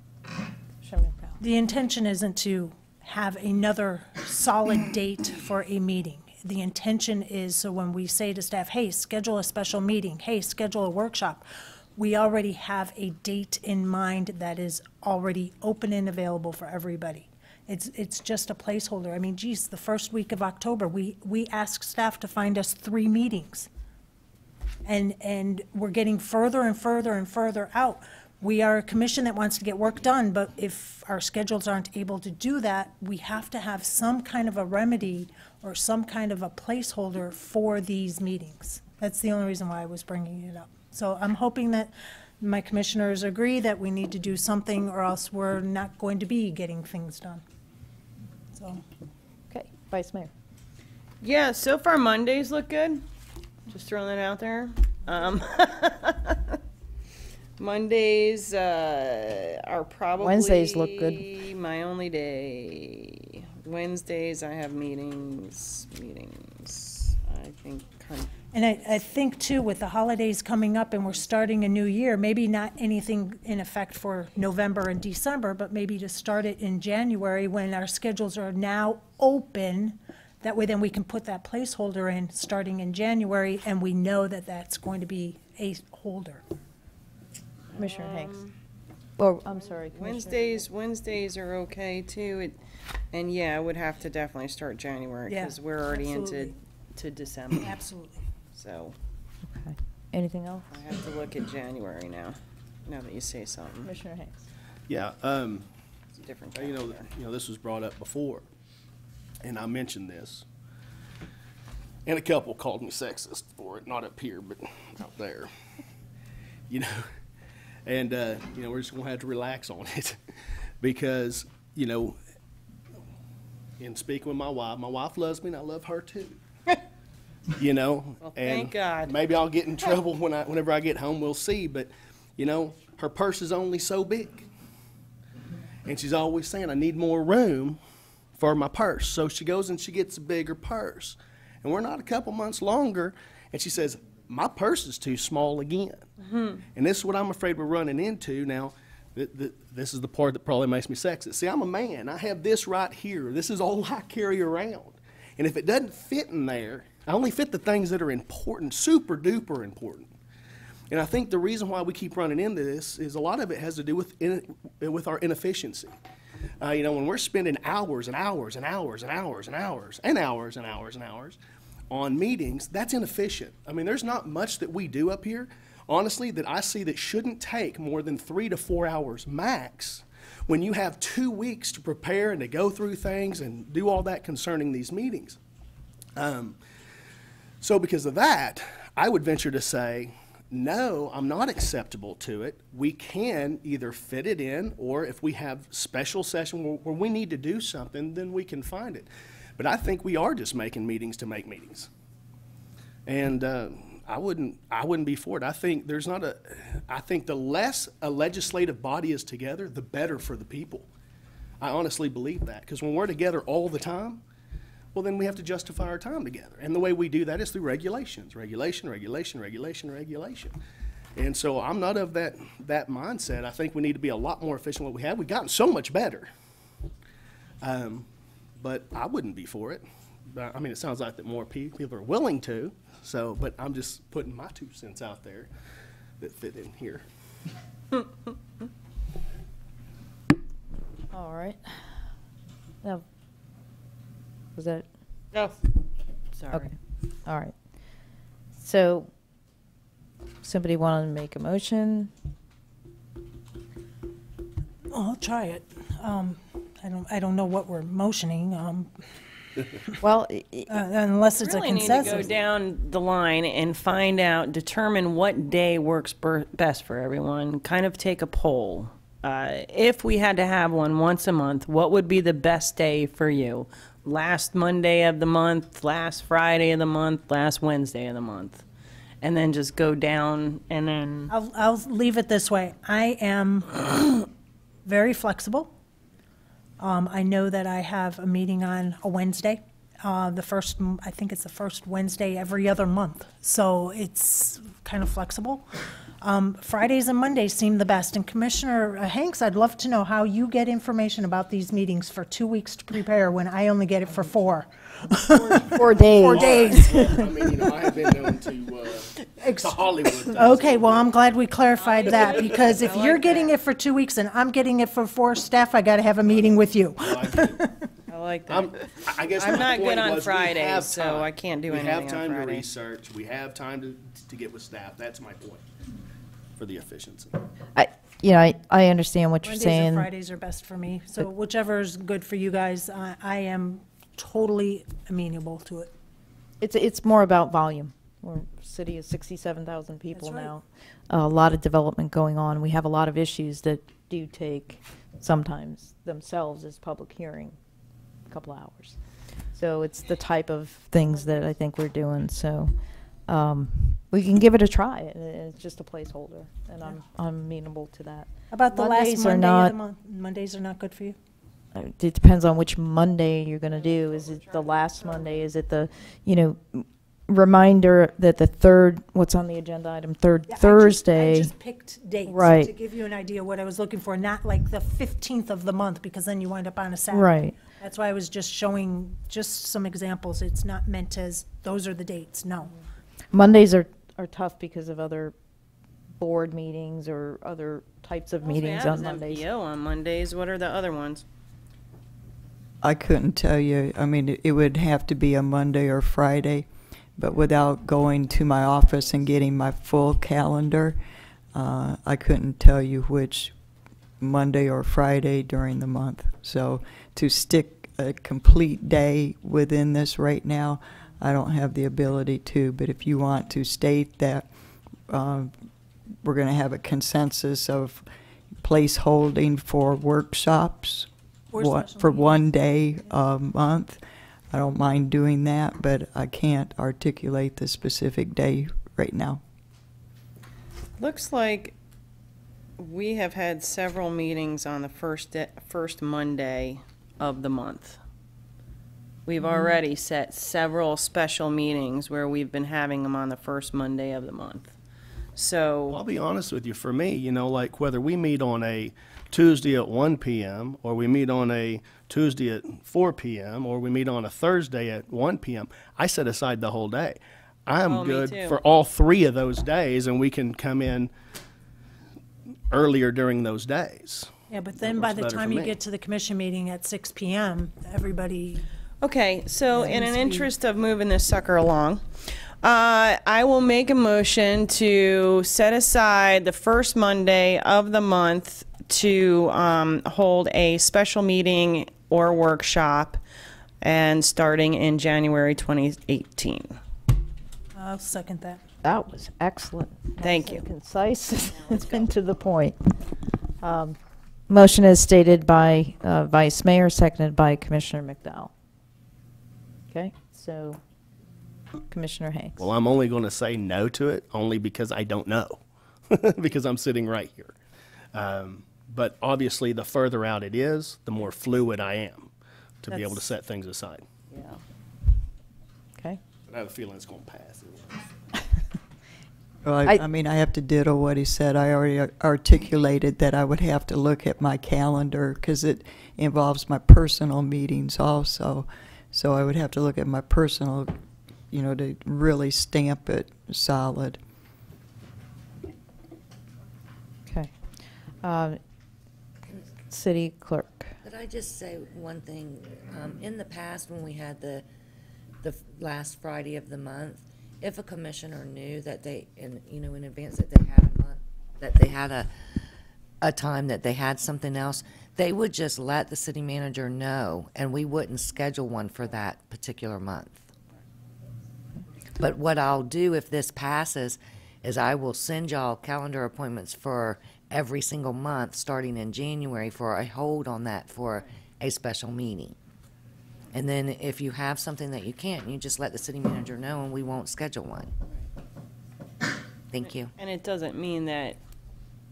Chairman Powell. The intention isn't to have another solid date for a meeting. The intention is so when we say to staff, hey, schedule a special meeting, hey, schedule a workshop, we already have a date in mind that is already open and available for everybody. It's just a placeholder. I mean, geez, the first week of October, we asked staff to find us 3 meetings. And we're getting further and further and further out. We are a commission that wants to get work done, but if our schedules aren't able to do that, we have to have some kind of a remedy or some kind of a placeholder for these meetings. That's the only reason why I was bringing it up. So I'm hoping that my commissioners agree that we need to do something, or else we're not going to be getting things done. so. Okay, Vice Mayor. Yeah, so far Mondays look good. Just throwing that out there. Mondays are probably Wednesdays look good. my only day. Wednesdays I have meetings. I think And I think too, with the holidays coming up and we're starting a new year, maybe not anything in effect for November and December, but maybe to start it in January when our schedules are now open. That way then we can put that placeholder in starting in January and we know that that's going to be a holder. Commissioner Hanks. Or, I'm sorry, Commissioner. Wednesdays are okay too. And yeah, I would have to definitely start January Yeah, because we're already absolutely. into December. Absolutely. So Okay. Anything else? I have to look at January now that you say something. Commissioner Hanks. Yeah, It's a different you calendar. know, this was brought up before, and I mentioned this, and a couple called me sexist for it, not up here, but out there. You know, and you know, we're just gonna have to relax on it because, you know, in speaking with my wife loves me, and I love her too. You know, Well, and thank God. maybe I'll get in trouble whenever I get home. We'll see, but you know, her purse is only so big. And she's always saying, I need more room for my purse. So she goes and she gets a bigger purse. And we're not a couple months longer. And she says, my purse is too small again. And this is what I'm afraid we're running into. Now, this is the part that probably makes me sexist. See, I'm a man. I have this right here. This is all I carry around. And if it doesn't fit in there, I only fit the things that are important, super duper important. And I think the reason why we keep running into this is a lot of it has to do with our inefficiency. You know, when we're spending hours and hours and hours and hours and hours and hours and hours and hours on meetings, that's inefficient. I mean, there's not much that we do up here, honestly, that I see that shouldn't take more than 3 to 4 hours max when you have 2 weeks to prepare and to go through things and do all that concerning these meetings. So because of that, I would venture to say, no, I'm not acceptable to it. We can either fit it in, or if we have special session where we need to do something, then we can find it. But I think we are just making meetings to make meetings. And I wouldn't be for it. I think I think the less a legislative body is together, the better for the people. I honestly believe that, because when we're together all the time, well, then we have to justify our time together. And the way we do that is through regulations. Regulation. And so I'm not of that mindset. I think we need to be a lot more efficient than what we have. We've gotten so much better. But I wouldn't be for it. But, I mean, it sounds like that more people are willing to. So, but I'm just putting my 2 cents out there that fit in here. All right. Now, was that? Oh, sorry. Okay. All right. So, somebody want to make a motion? I'll try it. I don't know what we're motioning, Well, unless it's a Really need to go consensus. down the line and find out, determine what day works best for everyone. Kind of take a poll. If we had to have one once a month, what would be the best day for you? Last Monday of the month, last Friday of the month, last Wednesday of the month, and then just go down and then. I'll leave it this way. I am very flexible. I know that I have a meeting on a Wednesday, I think it's the first Wednesday every other month. So it's kind of flexible. Fridays and Mondays seem the best. And Commissioner Hanks, I'd love to know how you get information about these meetings for 2 weeks to prepare when I only get it for 4. 4 days. 4 days. I mean, you know, I have been known to Hollywood. Okay, well, I'm glad we clarified that, because if you're getting it for 2 weeks and I'm getting it for 4, staff, I got to have a meeting with you. I like that. I guess I'm my not point good on was we Fridays, have so time. I can't do We anything on have time to Friday. research. We have time to get with staff. That's my point for the efficiency. I understand what you're Mondays saying. and Fridays are best for me, so whichever is good for you guys, I am totally amenable to it. It's more about volume. We're a city of 67,000 people That's right. now. A lot of development going on. We have a lot of issues that do take sometimes themselves as public hearing couple hours. So it's the type of things that I think we're doing. So we can give it a try. It's just a placeholder, and I'm amenable to that. About the Mondays last are Monday not, of the month? Mondays are not good for you? It depends on which Monday you're going to do. Is it the last Monday? Is it the, reminder that the third, what's on the agenda item, Thursday? I just picked dates Right. to give you an idea what I was looking for, not like the 15th of the month, because then you wind up on a Saturday. Right. That's why I was just showing just some examples. It's not meant as, those are the dates, no. Mondays are tough because of other board meetings or other types of We meetings have on is Mondays. MPO on Mondays. What are the other ones? I couldn't tell you. I mean, it would have to be a Monday or Friday, but without going to my office and getting my full calendar, I couldn't tell you which Monday or Friday during the month. So to stick a complete day within this right now, I don't have the ability to. But if you want to state that we're going to have a consensus of placeholding for workshops for one day a month, I don't mind doing that, but I can't articulate the specific day right now. Looks like we have had several meetings on the first Monday of the month. We've already set several special meetings where we've been having them on the first Monday of the month. So I'll be honest with you, for me, like whether we meet on a Tuesday at 1 p.m. or we meet on a Tuesday at 4 p.m. or we meet on a Thursday at 1 p.m., I set aside the whole day. I'm good for all 3 of those days, and we can come in earlier during those days. Yeah, but then by the time you get to the commission meeting at 6 p.m., everybody... Okay, so in an interest of moving this sucker along, I will make a motion to set aside the first Monday of the month to hold a special meeting or workshop, and starting in January 2018. I'll second that. That was excellent. Thank Nice you. and concise. It's been to the point. Motion is stated by Vice Mayor, seconded by Commissioner McDowell. Okay, so Commissioner Hanks. Well, I'm only going to say no to it, only because I don't know, because I'm sitting right here. But obviously, the further out it is, the more fluid I am to be able to set things aside. Yeah. Okay. I have a feeling it's going to pass. Well, I mean, I have to ditto what he said. I already articulated that I would have to look at my calendar because it involves my personal meetings also. So I would have to look at my personal, to really stamp it solid. Okay. City Clerk. Could I just say one thing? In the past, when we had the last Friday of the month, if a commissioner knew that they, in advance that they had a month, that they had a time that they had something else, they would just let the city manager know, and we wouldn't schedule one for that particular month. But what I'll do if this passes is I will send y'all calendar appointments for every single month, starting in January, for a hold on that for a special meeting. And then if you have something that you can't, you just let the city manager know, and we won't schedule one. Thank you. And it doesn't mean that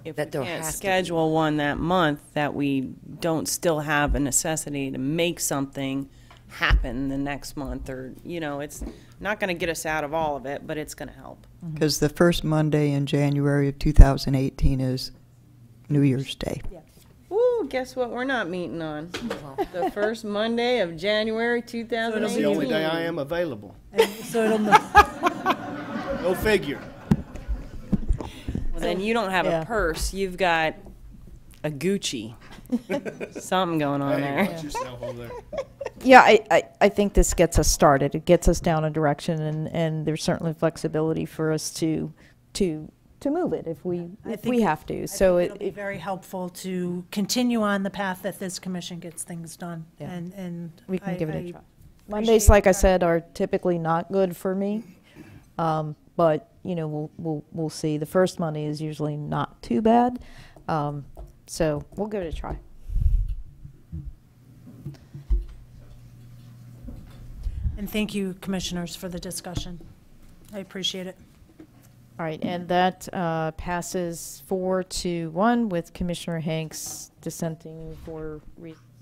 if That we there can't has to be schedule one that month, that we don't still have a necessity to make something happen the next month, or, it's not going to get us out of all of it, but it's going to help. Because the first Monday in January of 2018 is New Year's Day. Ooh, guess what we're not meeting on? The first Monday of January 2018. That's the only day I am available. So it'll Go figure. Well, then you don't have a purse. You've got a Gucci. Something going on there. Watch yourself over there. Yeah, I think this gets us started. It gets us down a direction, and there's certainly flexibility for us to move it if we have to. So it'll be very helpful to continue on the path that this commission gets things done. Yeah. And we can give it a try. appreciate Mondays, like I said, are typically not good for me, but we'll see. The first Monday is usually not too bad, so we'll give it a try. And thank you, commissioners, for the discussion. I appreciate it. All right, and that passes 4-1 with Commissioner Hanks dissenting for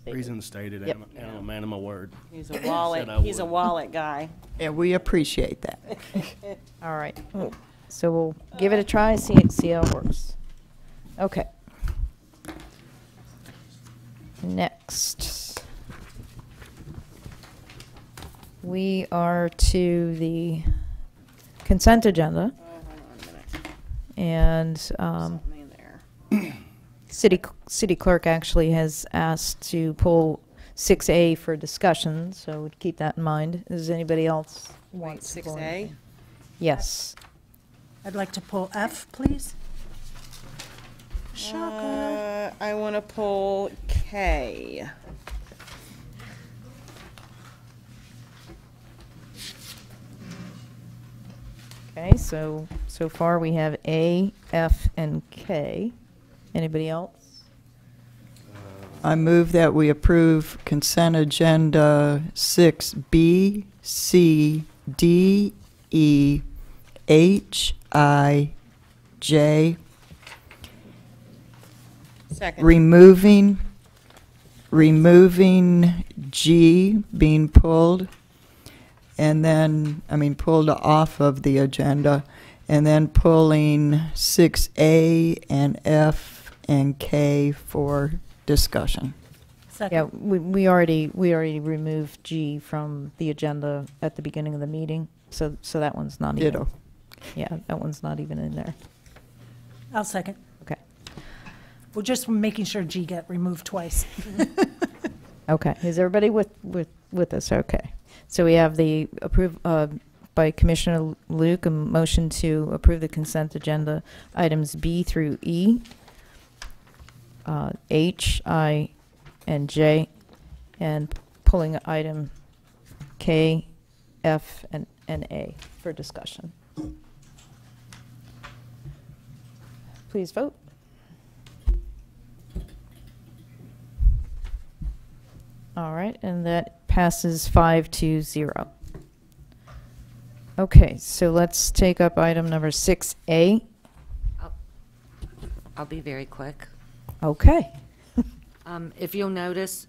Reason stated, Yep. and I'm a man of my word. He's a wallet, Said I he's a would. wallet guy. And we appreciate that. All right, so we'll give it a try, see how it works. Okay. Next, we are to the consent agenda. And city clerk actually has asked to pull 6A for discussion, so keep that in mind. Does anybody else want to pull 6A? anything? Yes. I'd like to pull F, please. Shocker. I want to pull K. Okay, so far we have A, F, and K. Anybody else? I move that we approve consent agenda 6B, C, D, E, H, I, J. Second. Removing G being pulled, and then, pulled off of the agenda, and then pulling 6A and F and K for discussion. Second. Yeah, we already removed G from the agenda at the beginning of the meeting, so that one's not even. Ditto. Yeah, that one's not even in there. I'll second. Okay. We're just making sure G get removed twice. Okay, is everybody with us? Okay. So we have the by Commissioner Luke, a motion to approve the consent agenda items B through E, H, I, and J, and pulling item K, F, and A for discussion. Please vote. All right, and that passes 5-0. Okay, so let's take up item number 6A. I'll be very quick. Okay. If you'll notice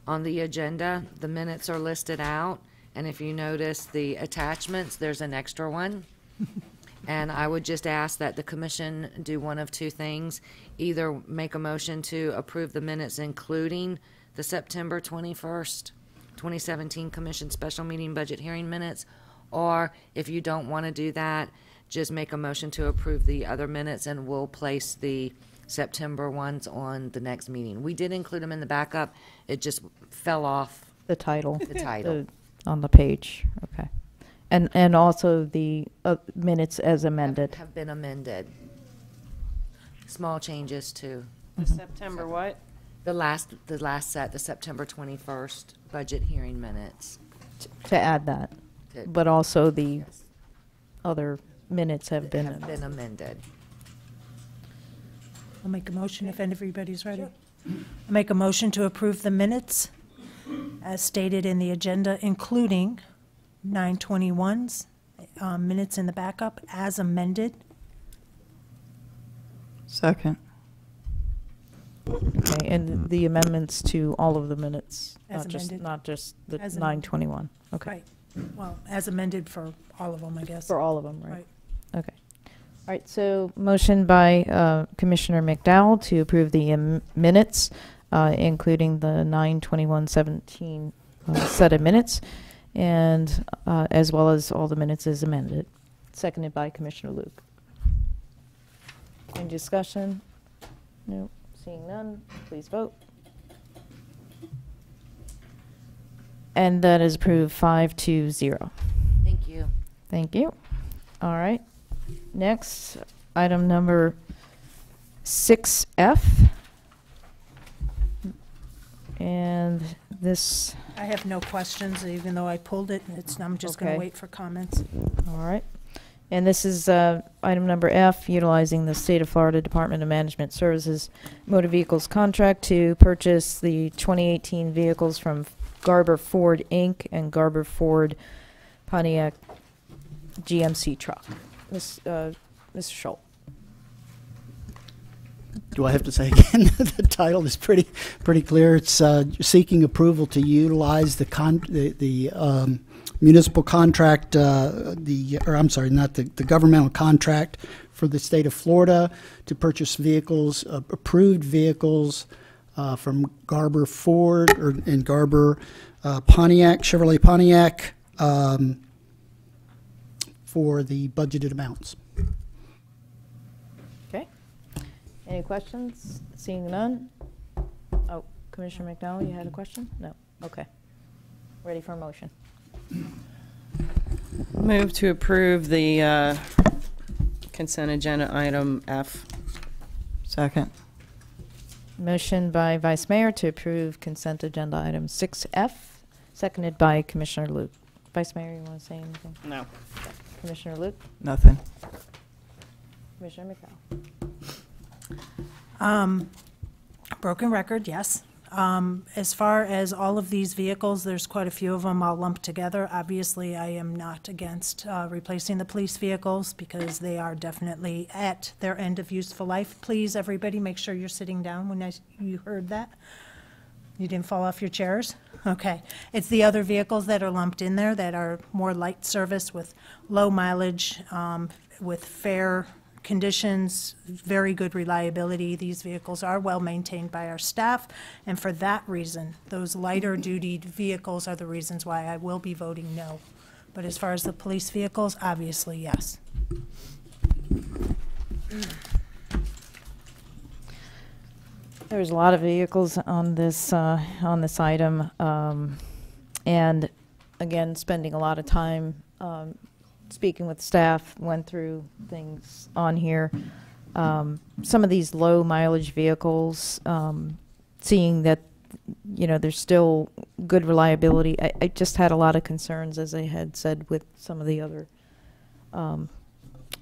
on the agenda, the minutes are listed out, and if you notice the attachments, there's an extra one. And I would just ask that the commission do one of two things: either make a motion to approve the minutes including the September 21st, 2017 Commission Special Meeting Budget Hearing minutes, or if you don't want to do that, just make a motion to approve the other minutes and we'll place the September ones on the next meeting. We did include them in the backup. It just fell off The title. the title. On the page, okay. And also the minutes as amended. Have been amended. Small changes too. The September what? The last set, the September 21st budget hearing minutes. To add that. To- But also the other minutes have been. Have been amended. I'll make a motion if everybody's ready. I'll make a motion to approve the minutes as stated in the agenda, including 9/21's minutes in the backup as amended. Second. Okay, and the amendments to all of the minutes, As amended. not just the As amended. 9/21. Okay. Right. Well, as amended for all of them, I guess. For all of them, right? Right. Okay. All right, so motion by Commissioner McDowell to approve the minutes, including the 9/21/17 set of minutes, and as well as all the minutes as amended. Seconded by Commissioner Luke. Any discussion? No. Seeing none, please vote. And that is approved 5-0. Thank you. Thank you. All right. Next, item number 6F. And this, I have no questions, even though I pulled it. I'm just going to Okay. wait for comments. all right. And this is item number F, utilizing the State of Florida Department of Management Services motor vehicles contract to purchase the 2018 vehicles from Garber Ford Inc. and Garber Ford Pontiac GMC truck. Mr. Schultz. Do I have to say again? The title is pretty clear. It's seeking approval to utilize the municipal contract, the governmental contract for the state of Florida to purchase vehicles, approved vehicles from Garber Ford and Garber Pontiac, Chevrolet Pontiac, for the budgeted amounts. Okay. Any questions? Seeing none? Oh, Commissioner McDowell, you had a question? No. Okay. Ready for a motion. Move to approve the consent agenda item F. Second. Motion by Vice Mayor to approve consent agenda item 6F, seconded by Commissioner Luke. Vice Mayor, you want to say anything? No. Commissioner Luke? Nothing. Commissioner McDowell? Broken record, yes. As far as all of these vehicles, there's quite a few of them all lumped together. Obviously, I am not against replacing the police vehicles because they are definitely at their end of useful life. Please, everybody, make sure you're sitting down when you heard that. You didn't fall off your chairs? Okay. It's the other vehicles that are lumped in there that are more light service with low mileage, with fair conditions, very good reliability. These vehicles are well maintained by our staff, and for that reason, those lighter duty vehicles are the reasons why I will be voting no. But as far as the police vehicles, obviously, yes. There's a lot of vehicles on this item, and again, spending a lot of time speaking with staff, went through things on here. Some of these low mileage vehicles, seeing that, you know, there's still good reliability. I just had a lot of concerns, as I had said, with some of the other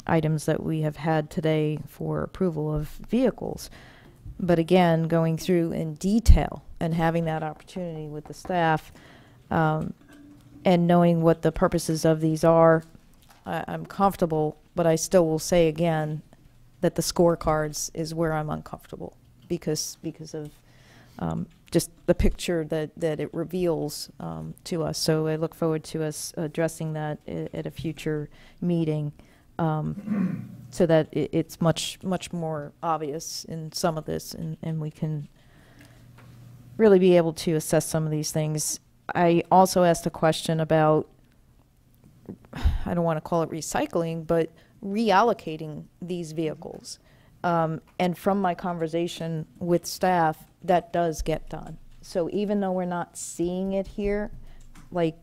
items that we have had today for approval of vehicles. But again, going through in detail and having that opportunity with the staff, and knowing what the purposes of these are, I'm comfortable, but I still will say again that the scorecards is where I'm uncomfortable because of just the picture that it reveals to us. So I look forward to us addressing that at a future meeting, so that it's much more obvious in some of this, and we can really be able to assess some of these things. I also asked a question about, I don't want to call it recycling, but reallocating these vehicles. And from my conversation with staff, that does get done. So even though we're not seeing it here, like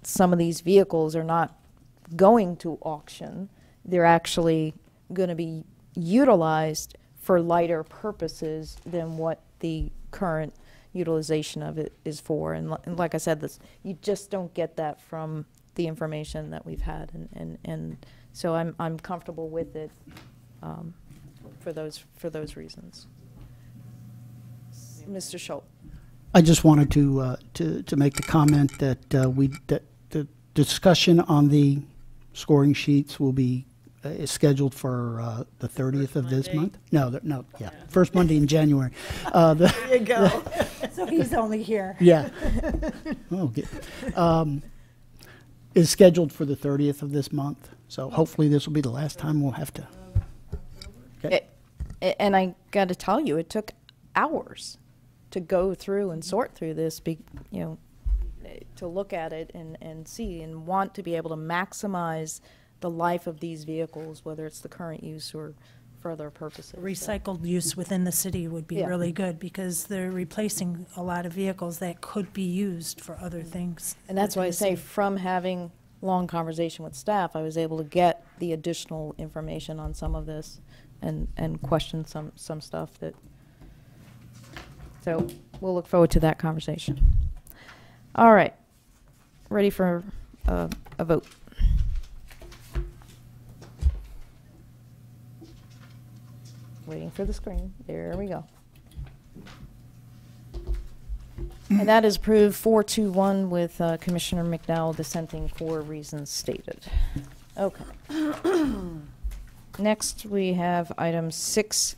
some of these vehicles are not going to auction, they're actually going to be utilized for lighter purposes than what the current utilization of it is for. And like I said, you just don't get that from the information that we've had, and so I'm comfortable with it for those reasons. Mr. Schultz. I just wanted to make the comment that that the discussion on the scoring sheets will be is scheduled for the 30th of this month. No, first Monday in January. There you go. So he's only here. Yeah. Okay. Is scheduled for the 30th of this month. So hopefully this will be the last time we'll have to. Okay. And I got to tell you, it took hours to go through and sort through this, to look at it and see and want to be able to maximize the life of these vehicles, whether it's the current use or for other purposes. Recycled use within the city would be really good because they're replacing a lot of vehicles that could be used for other things. And that's why I say from having long conversation with staff, I was able to get the additional information on some of this and question some stuff that, so we'll look forward to that conversation. All right, ready for a vote. Waiting for the screen. There we go. And that is approved 4-1 with Commissioner McDowell dissenting for reasons stated. Okay. Next, we have item 6K.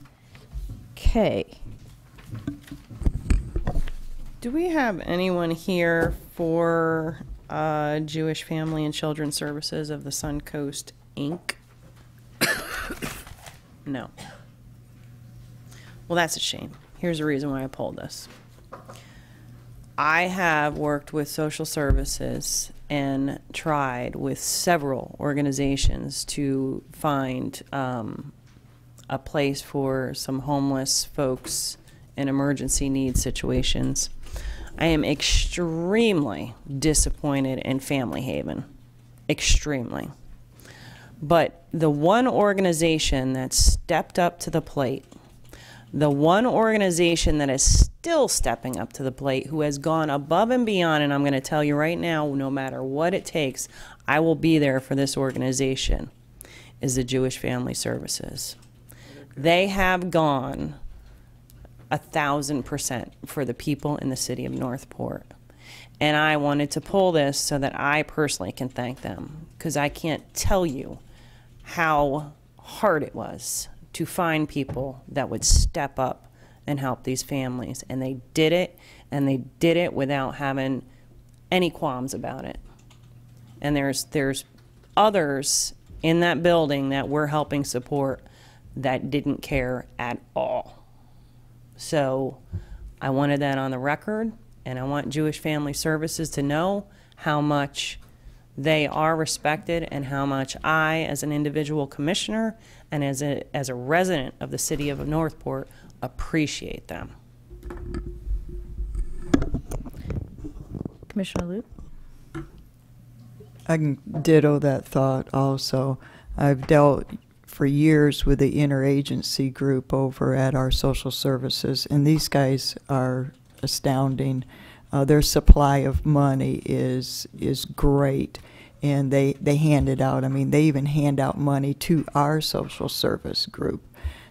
Do we have anyone here for Jewish Family and Children's Services of the Suncoast, Inc.? No. Well, that's a shame. Here's the reason why I pulled this. I have worked with social services and tried with several organizations to find a place for some homeless folks in emergency need situations. I am extremely disappointed in Family Haven. Extremely. But the one organization that stepped up to the plate, the one organization that is still stepping up to the plate, who has gone above and beyond, and I'm going to tell you right now, no matter what it takes, I will be there for this organization, is the Jewish Family Services. They have gone 1,000% for the people in the city of Northport. And I wanted to pull this so that I personally can thank them, because I can't tell you how hard it was to find people that would step up and help these families. And they did it, and they did it without having any qualms about it. And there's others in that building that we're helping support that didn't care at all. So I wanted that on the record, and I want Jewish Family Services to know how much they are respected and how much I, as an individual commissioner and as a resident of the city of Northport, appreciate them. Commissioner Luke? I can ditto that thought also. I've dealt for years with the interagency group over at our social services, and these guys are astounding. Their supply of money is great, and they hand it out. I mean, they even hand out money to our social service group.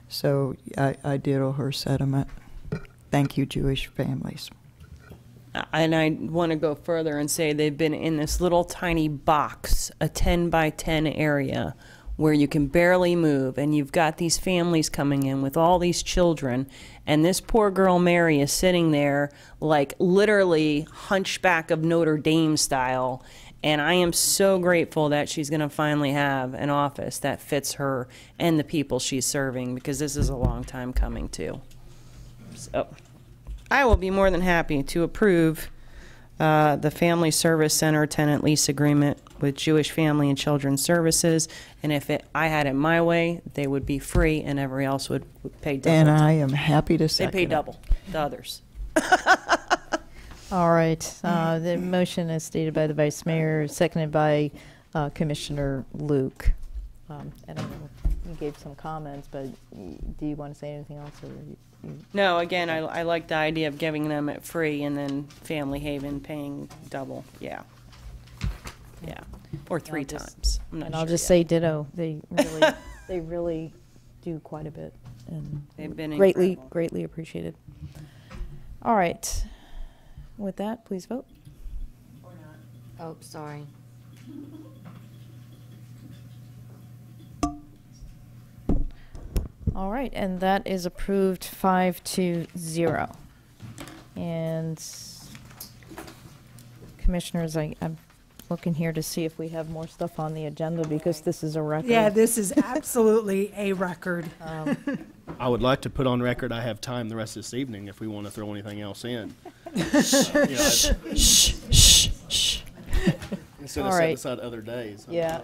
So I ditto her sentiment. Thank you, Jewish families. And I want to go further and say they've been in this little tiny box, a 10 by 10 area, where you can barely move, and you've got these families coming in with all these children, and this poor girl Mary is sitting there like literally Hunchback of Notre Dame style. And I am so grateful that she's going to finally have an office that fits her and the people she's serving, because this is a long time coming too. So I will be more than happy to approve the Family Service Center tenant lease agreement with Jewish Family and Children's Services, and if I had it my way, they would be free and everybody else would pay double. And I am happy to second They pay it. double, the others. All right. The motion is stated by the Vice Mayor, seconded by Commissioner Luke. And I know you gave some comments, but do you want to say anything else? Or No, again, I like the idea of giving them it free and then Family Haven paying double. Yeah. Yeah. Or three times. I'm not and sure I'll just yet. say ditto. They really do quite a bit, and They've been greatly incredible. greatly appreciated. All right. With that, please vote. Oh, sorry. All right, and that is approved 5-0. And commissioners, I'm looking here to see if we have more stuff on the agenda, because this is a record. Yeah, this is absolutely a record. I would like to put on record I have time the rest of this evening if we want to throw anything else in. Instead of All setting right. aside other days. Yeah.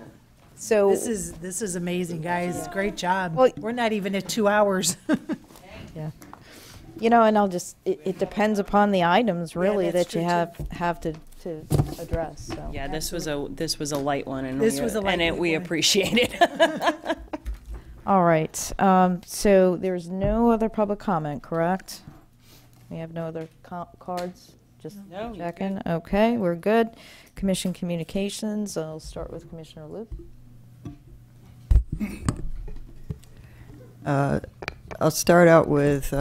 So This is amazing, guys. Great job. Well- We're not even at 2 hours. yeah. You know, and I'll just, it depends upon the items really that's that you true, have to address, so. Yeah, this was a light one, and This was a lightweight we one. appreciate it. All right, so there's no other public comment, correct? We have no other cards? Just No, you're checking. Okay, we're good. Commission communications, I'll start with Commissioner Luke. I'll start out with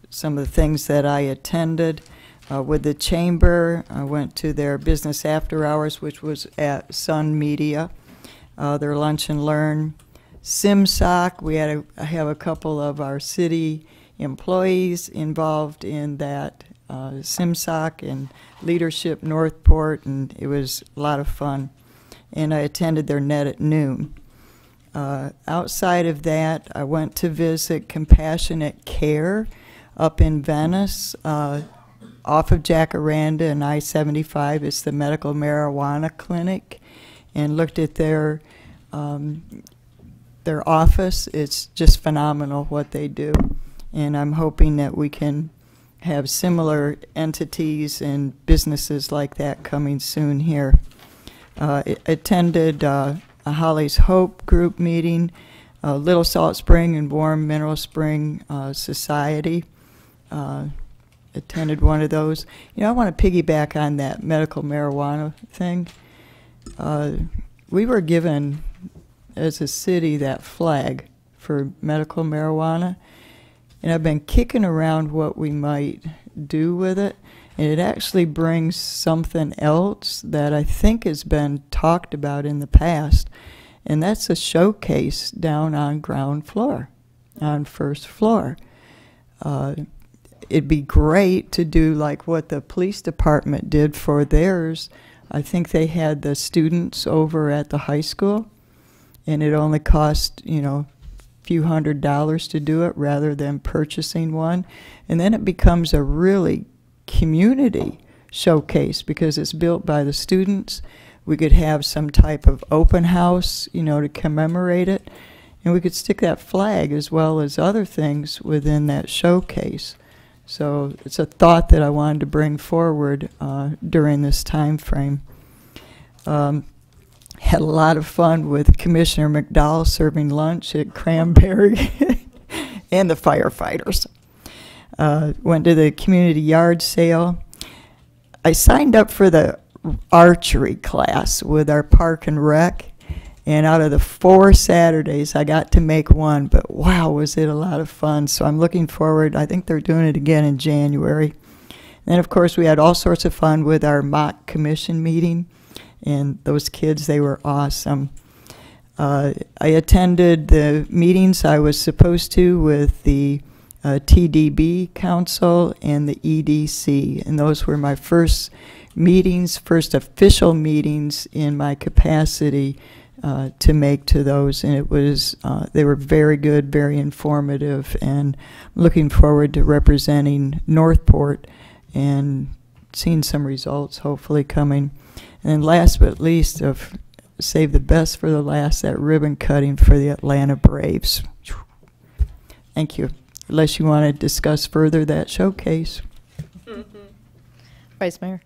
some of the things that I attended. With the chamber, I went to their business after hours, which was at Sun Media, their lunch and learn. SimSoc, I have a couple of our city employees involved in that SimSoc and Leadership Northport, and it was a lot of fun. And I attended their net at noon. Outside of that, I went to visit Compassionate Care up in Venice, off of Jacaranda and I-75. It's the medical marijuana clinic, and looked at their office. It's just phenomenal what they do, and I'm hoping that we can have similar entities and businesses like that coming soon here. Attended a Holly's Hope group meeting, Little Salt Spring and Warm Mineral Spring Society. Attended one of those. You know, I want to piggyback on that medical marijuana thing. We were given, as a city, that flag for medical marijuana, and I've been kicking around what we might do with it, and it actually brings something else that I think has been talked about in the past, and that's a showcase down on ground floor, on first floor. It'd be great to do like what the police department did for theirs. I think they had the students over at the high school, and it only cost, you know, a few $100s to do it rather than purchasing one. And then it becomes a really community showcase because it's built by the students. We could have some type of open house, you know, to commemorate it. And we could stick that flag as well as other things within that showcase. So it's a thought that I wanted to bring forward during this time frame. Had a lot of fun with Commissioner McDowell serving lunch at Cranberry and the firefighters. Went to the community yard sale. I signed up for the archery class with our park and rec, and out of the 4 Saturdays I got to make one, but wow, was it a lot of fun. So I'm looking forward. I think they're doing it again in January. And then of course we had all sorts of fun with our mock commission meeting, and those kids, they were awesome. I attended the meetings I was supposed to with the TDB Council and the EDC, and those were my first meetings, first official meetings in my capacity to make to those, and it was they were very good, very informative, and looking forward to representing Northport and seeing some results hopefully coming. And then last but least, save the best for the last, that ribbon cutting for the Atlanta Braves. Thank you. Unless you want to discuss further that showcase. Vice Mayor.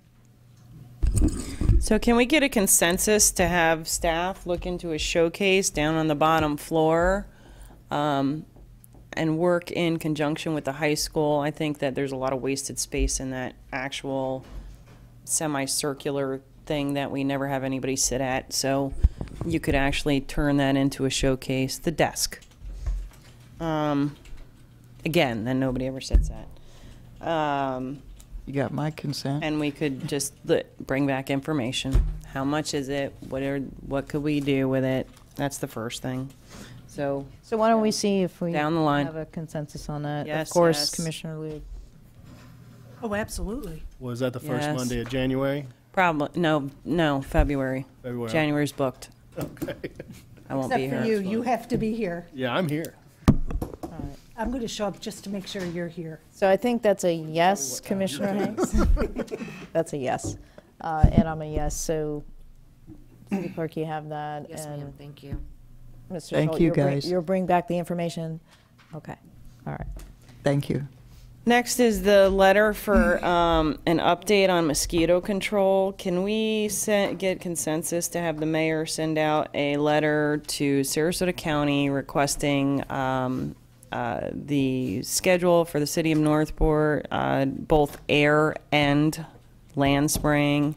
So can we get a consensus to have staff look into a showcase down on the bottom floor and work in conjunction with the high school? I think that there's a lot of wasted space in that actual semicircular thing that we never have anybody sit at. So you could actually turn that into a showcase. The desk. Again, then nobody ever sits at. You got my consent. And we could just bring back information. How much is it? What could we do with it? That's the first thing. So why don't we see if we down the line have a consensus on that? Yes, of course, yes. Commissioner Luke. Oh, absolutely. Was that the first Yes. Monday of January? Probably no. February. February. January's booked. Okay. I won't be Except here. for you have to be here. Yeah, I'm here. I'm going to show up just to make sure you're here. So I think that's a yes, Commissioner Hanks. That's a yes. And I'm a yes. So, City Clerk, you have that. Yes, and ma'am. Thank you. Mr. Thank Schultz, you, guys. You'll bring back the information? Okay. All right. Thank you. Next is the letter for an update on mosquito control. Can we get consensus to have the mayor send out a letter to Sarasota County requesting the schedule for the city of Northport, both air and land spraying?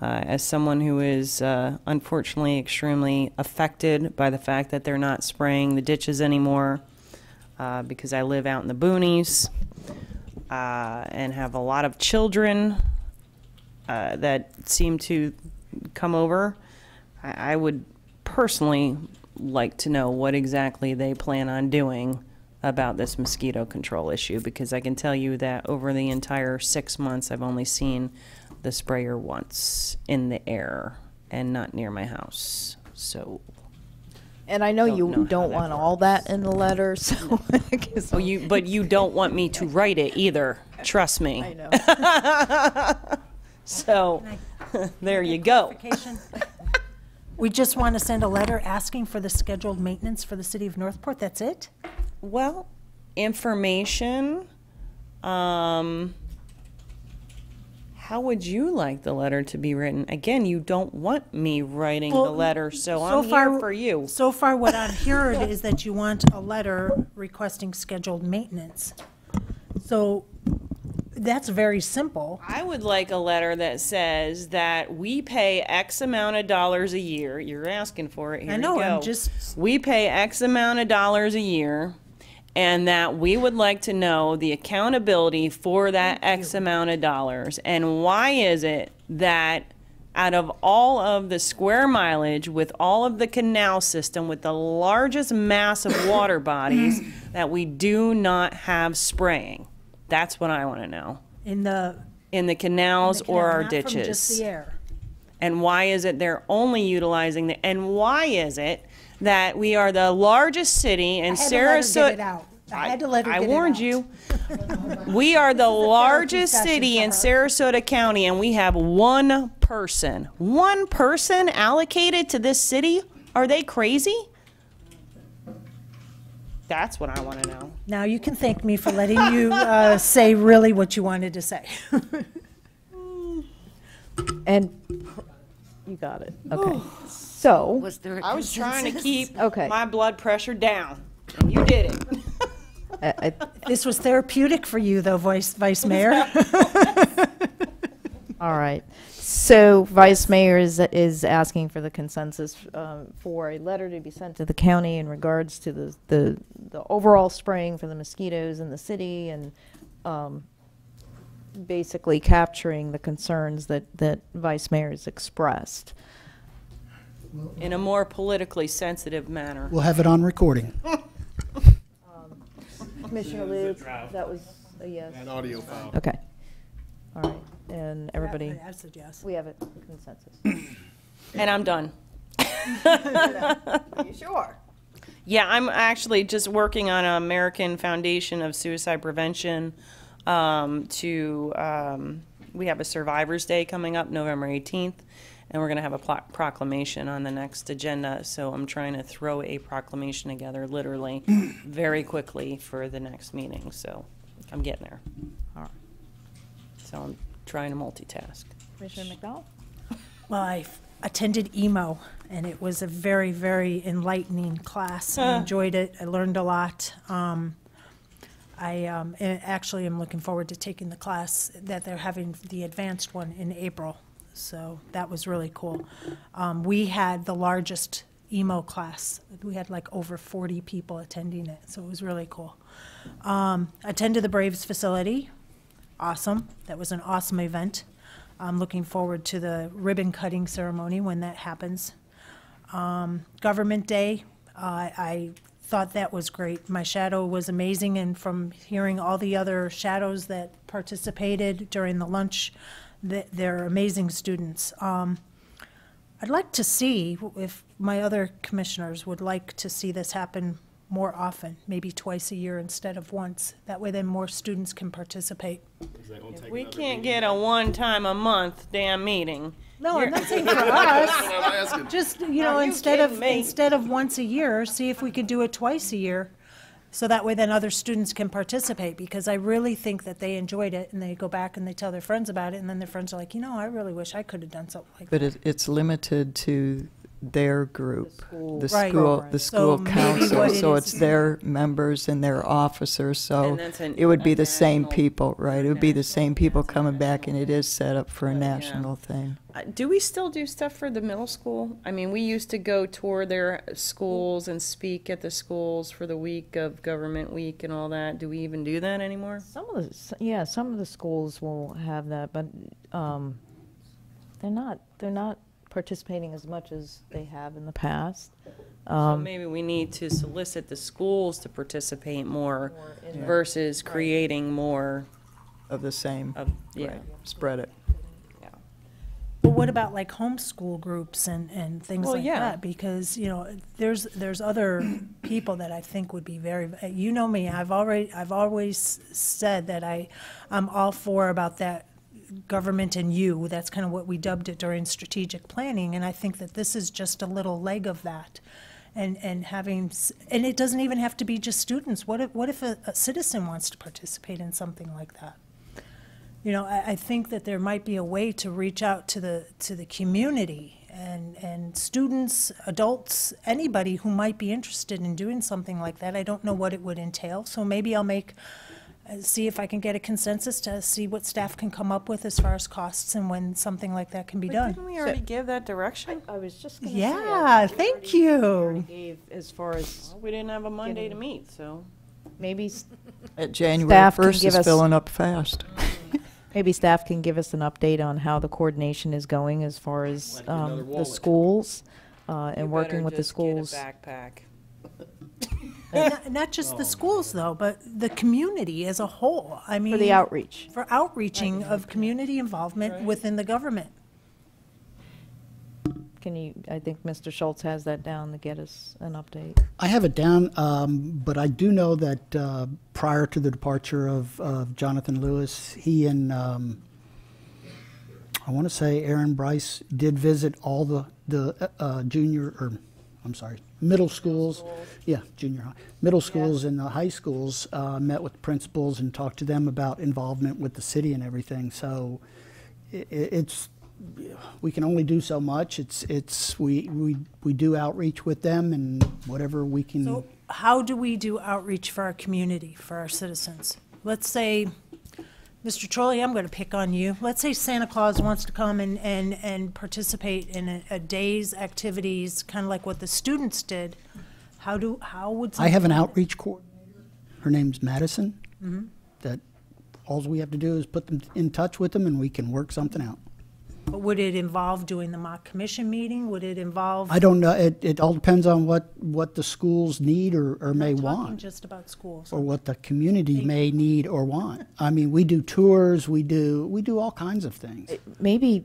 As someone who is unfortunately extremely affected by the fact that they're not spraying the ditches anymore because I live out in the boonies. and have a lot of children that seem to come over. I would personally like to know what exactly they plan on doing about this mosquito control issue, because I can tell you that over the entire 6 months, I've only seen the sprayer once in the air and not near my house. So. And I know Don't know you how don't that want all that in the letter, so I guess Oh, but you don't want me to write it either. Trust me. I know. So, there you go. Clarification. We just want to send a letter asking for the scheduled maintenance for the city of Northport, that's it? Well, information. How would you like the letter to be written? Again, you don't want me writing the Well, letter, so I'm here for you. So far, what I've heard is that you want a letter requesting scheduled maintenance. So that's very simple. I would like a letter that says that we pay X amount of dollars a year. You're asking for it. Here I know, you go. I'm just, We pay X amount of dollars a year, and that we would like to know the accountability for that X amount of dollars. And why is it that out of all of the square mileage with all of the canal system with the largest mass of water bodies that we do not have spraying? That's what I want to know. in the. In the canals in the or canal, our not from ditches? just the air. And why is it they're only utilizing and why is it that we are the largest city in I had to let her get Sarasota? it out. I had to let her I get it out. warned you. We are the largest session city for in her. Sarasota County, and we have one person allocated to this city? Are they crazy? That's what I want to know. Now, you can thank me for letting you say really what you wanted to say. and you got it. Okay. So, Was there a I was trying to consensus? keep Okay. my blood pressure down, and you did it. This was therapeutic for you, though, Vice Mayor. all right. So Vice Mayor is asking for the consensus for a letter to be sent to the county in regards to the overall spraying for the mosquitoes in the city and basically capturing the concerns that Vice Mayor has expressed. In a more politically sensitive manner. We'll have it on recording. Commissioner Luke, that was a yes. An audio file. Okay. All right. And everybody, I said yes. we have a consensus. And I'm done. You sure? Yeah, I'm actually just working on an American Foundation of Suicide Prevention we have a Survivors Day coming up November 18th, and we're going to have a proclamation on the next agenda. So I'm trying to throw a proclamation together literally very quickly for the next meeting. So I'm getting there. All right. So I'm trying to multitask. Commissioner McDowell? Well, I attended EMO, and it was a very, very enlightening class. I enjoyed it. I learned a lot. I actually am looking forward to taking the class that they're having, the advanced one, in April. So that was really cool. We had the largest EMO class. We had like over 40 people attending it, so it was really cool. Attended the Braves facility. Awesome. That was an awesome event. I'm looking forward to the ribbon cutting ceremony when that happens. Government Day, I thought that was great. My shadow was amazing, and from hearing all the other shadows that participated during the lunch, they're amazing students. I'd like to see if my other commissioners would like to see this happen more often, maybe twice a year instead of once. That way then more students can participate. We can't get a one-time-a-month damn meeting. No, I'm not saying for us. asking. Just, Are you instead kidding of me? once a year, see if we could do it twice a year. So that way then other students can participate, because I really think that they enjoyed it, and they go back and they tell their friends about it, and then their friends are like, I really wish I could have done something like that. But it's limited to their group, the Right. school, the So school maybe council. what it So is- it's their members and their officers, so And that's it would be a the same national- people, right? It would be the same people coming back, and it is set up for a national thing. Do we still do stuff for the middle school? I mean, we used to go tour their schools and speak at the schools for the week of Government Week and all that. Do we even do that anymore? Some of the schools will have that, but they're not participating as much as they have in the past. So maybe we need to solicit the schools to participate more versus creating more of the same. Yeah. Right. Spread it. But what about like homeschool groups and things Well, like yeah. that? Because, you know, there's other people that I think would be very, you know me, I've always said that I'm all for about that government and you. That's kind of what we dubbed it during strategic planning, and I think that this is just a little leg of that. And and it doesn't even have to be just students. What if a citizen wants to participate in something like that? You know, I think that there might be a way to reach out to the community and students, adults, anybody who might be interested in doing something like that. I don't know what it would entail, so maybe I'll see if I can get a consensus to see what staff can come up with as far as costs and when something like that can be done. Didn't we already give that direction? I was just gonna Yeah, thank you. Gave as far as Well, we didn't have a Monday to meet, so. maybe At January Staff can 1st give is us- filling up fast. maybe staff can give us an update on how the coordination is going as far as another the wallet. schools and You working better with the just get a schools. backpack. Not just the schools, though, but the community as a whole. I mean, For the outreach. For outreaching of community involvement within the government. I think Mr. Schultz has that down to get us an update. I have it down, but I do know that prior to the departure of Jonathan Lewis, he and I want to say Aaron Bryce did visit all the middle schools. Yeah, junior high. Middle schools and the high schools, met with principals and talked to them about involvement with the city and everything. So we can only do so much. We do outreach with them and whatever we can. So how do we do outreach for our community, for our citizens? Let's say, Mr. Trolley, I'm going to pick on you. Let's say Santa Claus wants to come and participate in a day's activities, kind of like what the students did. How would I have an something- outreach coordinator. Her name's Madison. Mhm. That all we have to do is put them in touch with them and we can work something out. But would it involve doing the mock commission meeting? Would it involve? I don't know. It all depends on what the schools need or may I'm not talking want, just about schools. or what the community may need or want. I mean, we do tours. We do all kinds of things. Maybe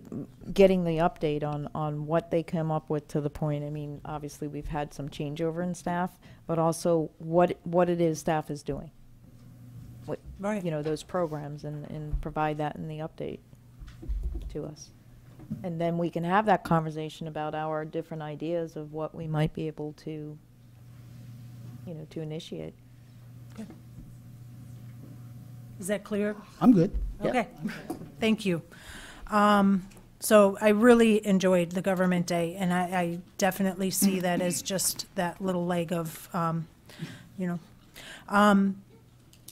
getting the update on what they come up with to the point. I mean, obviously, we've had some changeover in staff, but also what it is staff is doing. Right. You know, those programs and provide that in the update to us. And then we can have that conversation about our different ideas of what we might be able to, to initiate. Is that clear? I'm good. Yeah. Okay, thank you. So I really enjoyed the Government Day, and I definitely see that as just that little leg of, I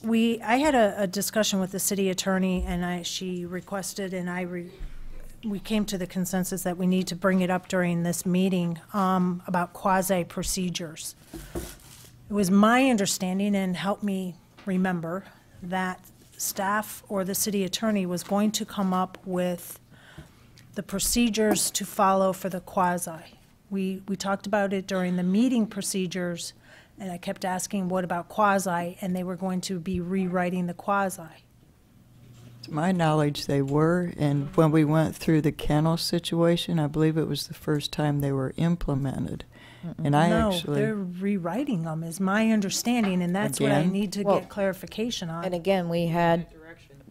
had a discussion with the city attorney, and she requested, and we came to the consensus that we need to bring it up during this meeting about quasi-procedures. It was my understanding, and help me remember, that staff or the city attorney was going to come up with the procedures to follow for the quasi. We talked about it during the meeting procedures, and I kept asking, what about quasi? And they were going to be rewriting the quasi. To my knowledge, they were, and when we went through the kennel situation, I believe it was the first time they were implemented. And No, they're rewriting them, is my understanding, and that's what I Again? need to Well, get clarification on. And again, we had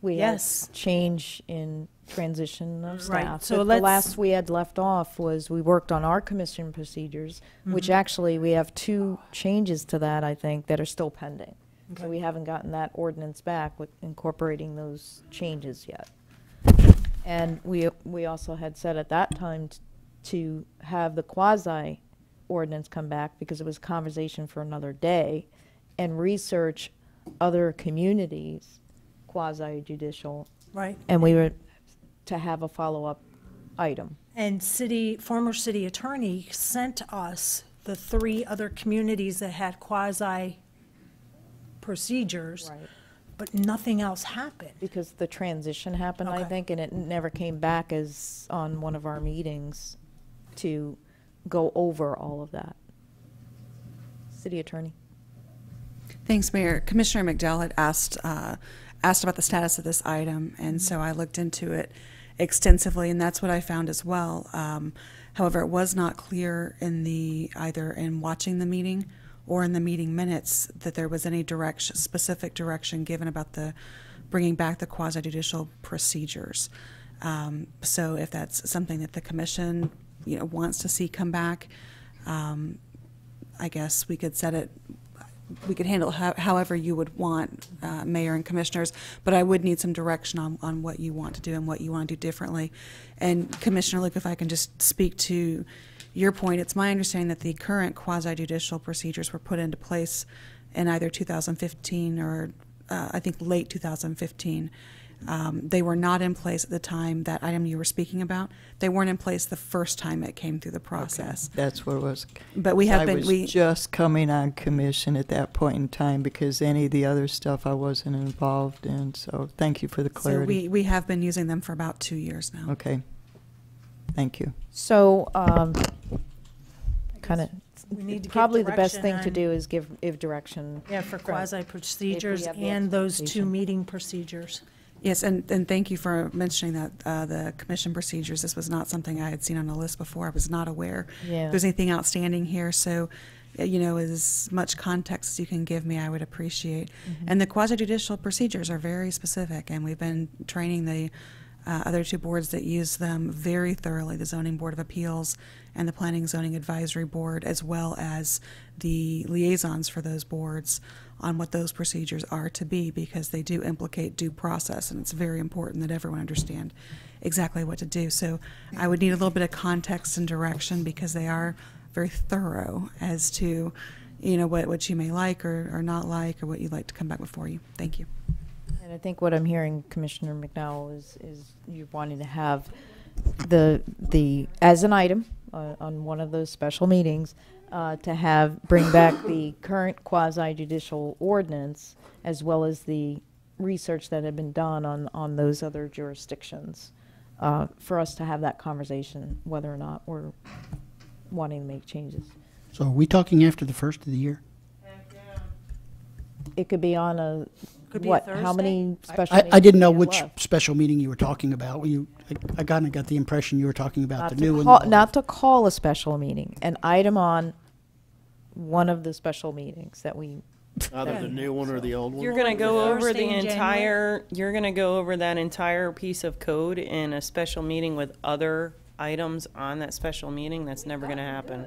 Yes. change in transition of Right, staff. so The let's- last we had left off was we worked on our commission procedures, which Mhm. actually we have 2 changes to that, I think, that are still pending. Okay. So we haven't gotten that ordinance back with incorporating those changes yet. And we also had said at that time to have the quasi ordinance come back, because it was conversation for another day, and research other communities' quasi judicial. Right. And we were to have a follow-up item. And former city attorney sent us the 3 other communities that had quasi procedures, but nothing else happened. Because the transition happened, I Okay. think, and it never came back as on one of our meetings to go over all of that. City attorney. Thanks, Mayor. Commissioner McDowell had asked about the status of this item, and so I looked into it extensively, and that's what I found as well. However, it was not clear either in watching the meeting or in the meeting minutes that there was any specific direction given about the bringing back the quasi-judicial procedures. So if that's something that the commission, wants to see come back, I guess we could we could handle it however you would want, Mayor and Commissioners, but I would need some direction on what you want to do and what you want to do differently. And Commissioner Luke, if I can just speak to your point, it's my understanding that the current quasi-judicial procedures were put into place in either 2015 or I think late 2015. They were not in place at the time that item you were speaking about. They weren't in place the first time it came through the process. Okay. That's what it was. But we have I been. was just coming on commission at that point in time because any of the other stuff I wasn't involved in. So thank you for the clarity. So we have been using them for about 2 years now. Okay. Thank you. So, kind of, We need to give probably the best direction thing to on- do is give direction. Yeah, for from- quasi procedures if we have the and those 2 expectation. meeting procedures. Yes, and thank you for mentioning that, the commission procedures. This was not something I had seen on the list before. I was not aware Yeah. there's anything outstanding here. So, as much context as you can give me, I would appreciate. And the quasi-judicial procedures are very specific, and we've been training the other 2 boards that use them very thoroughly, the Zoning Board of Appeals and the Planning Zoning Advisory Board, as well as the liaisons for those boards on what those procedures are to be, because they do implicate due process, and it's very important that everyone understand exactly what to do. So I would need a little bit of context and direction, because they are very thorough as to, what you may like or not like, or what you'd like to come back before you. Thank you. And I think what I'm hearing, Commissioner McDowell, is you're wanting to have the as an item on one of those special meetings, to bring back the current quasi-judicial ordinance, as well as the research that had been done on those other jurisdictions, for us to have that conversation, whether or not we're wanting to make changes. So are we talking after the first of the year? It could be on a, Could be a what, how many special meetings I didn't know we have which left? special meeting you were talking about. I kind of got the impression you were talking about the Not new to one. not to call a special meeting, an item on one of the special meetings that we. Either the new one or the old one. You're gonna go over Thursday the in January? you're gonna go over that entire piece of code in a special meeting with other items on that special meeting? That's never gonna happen.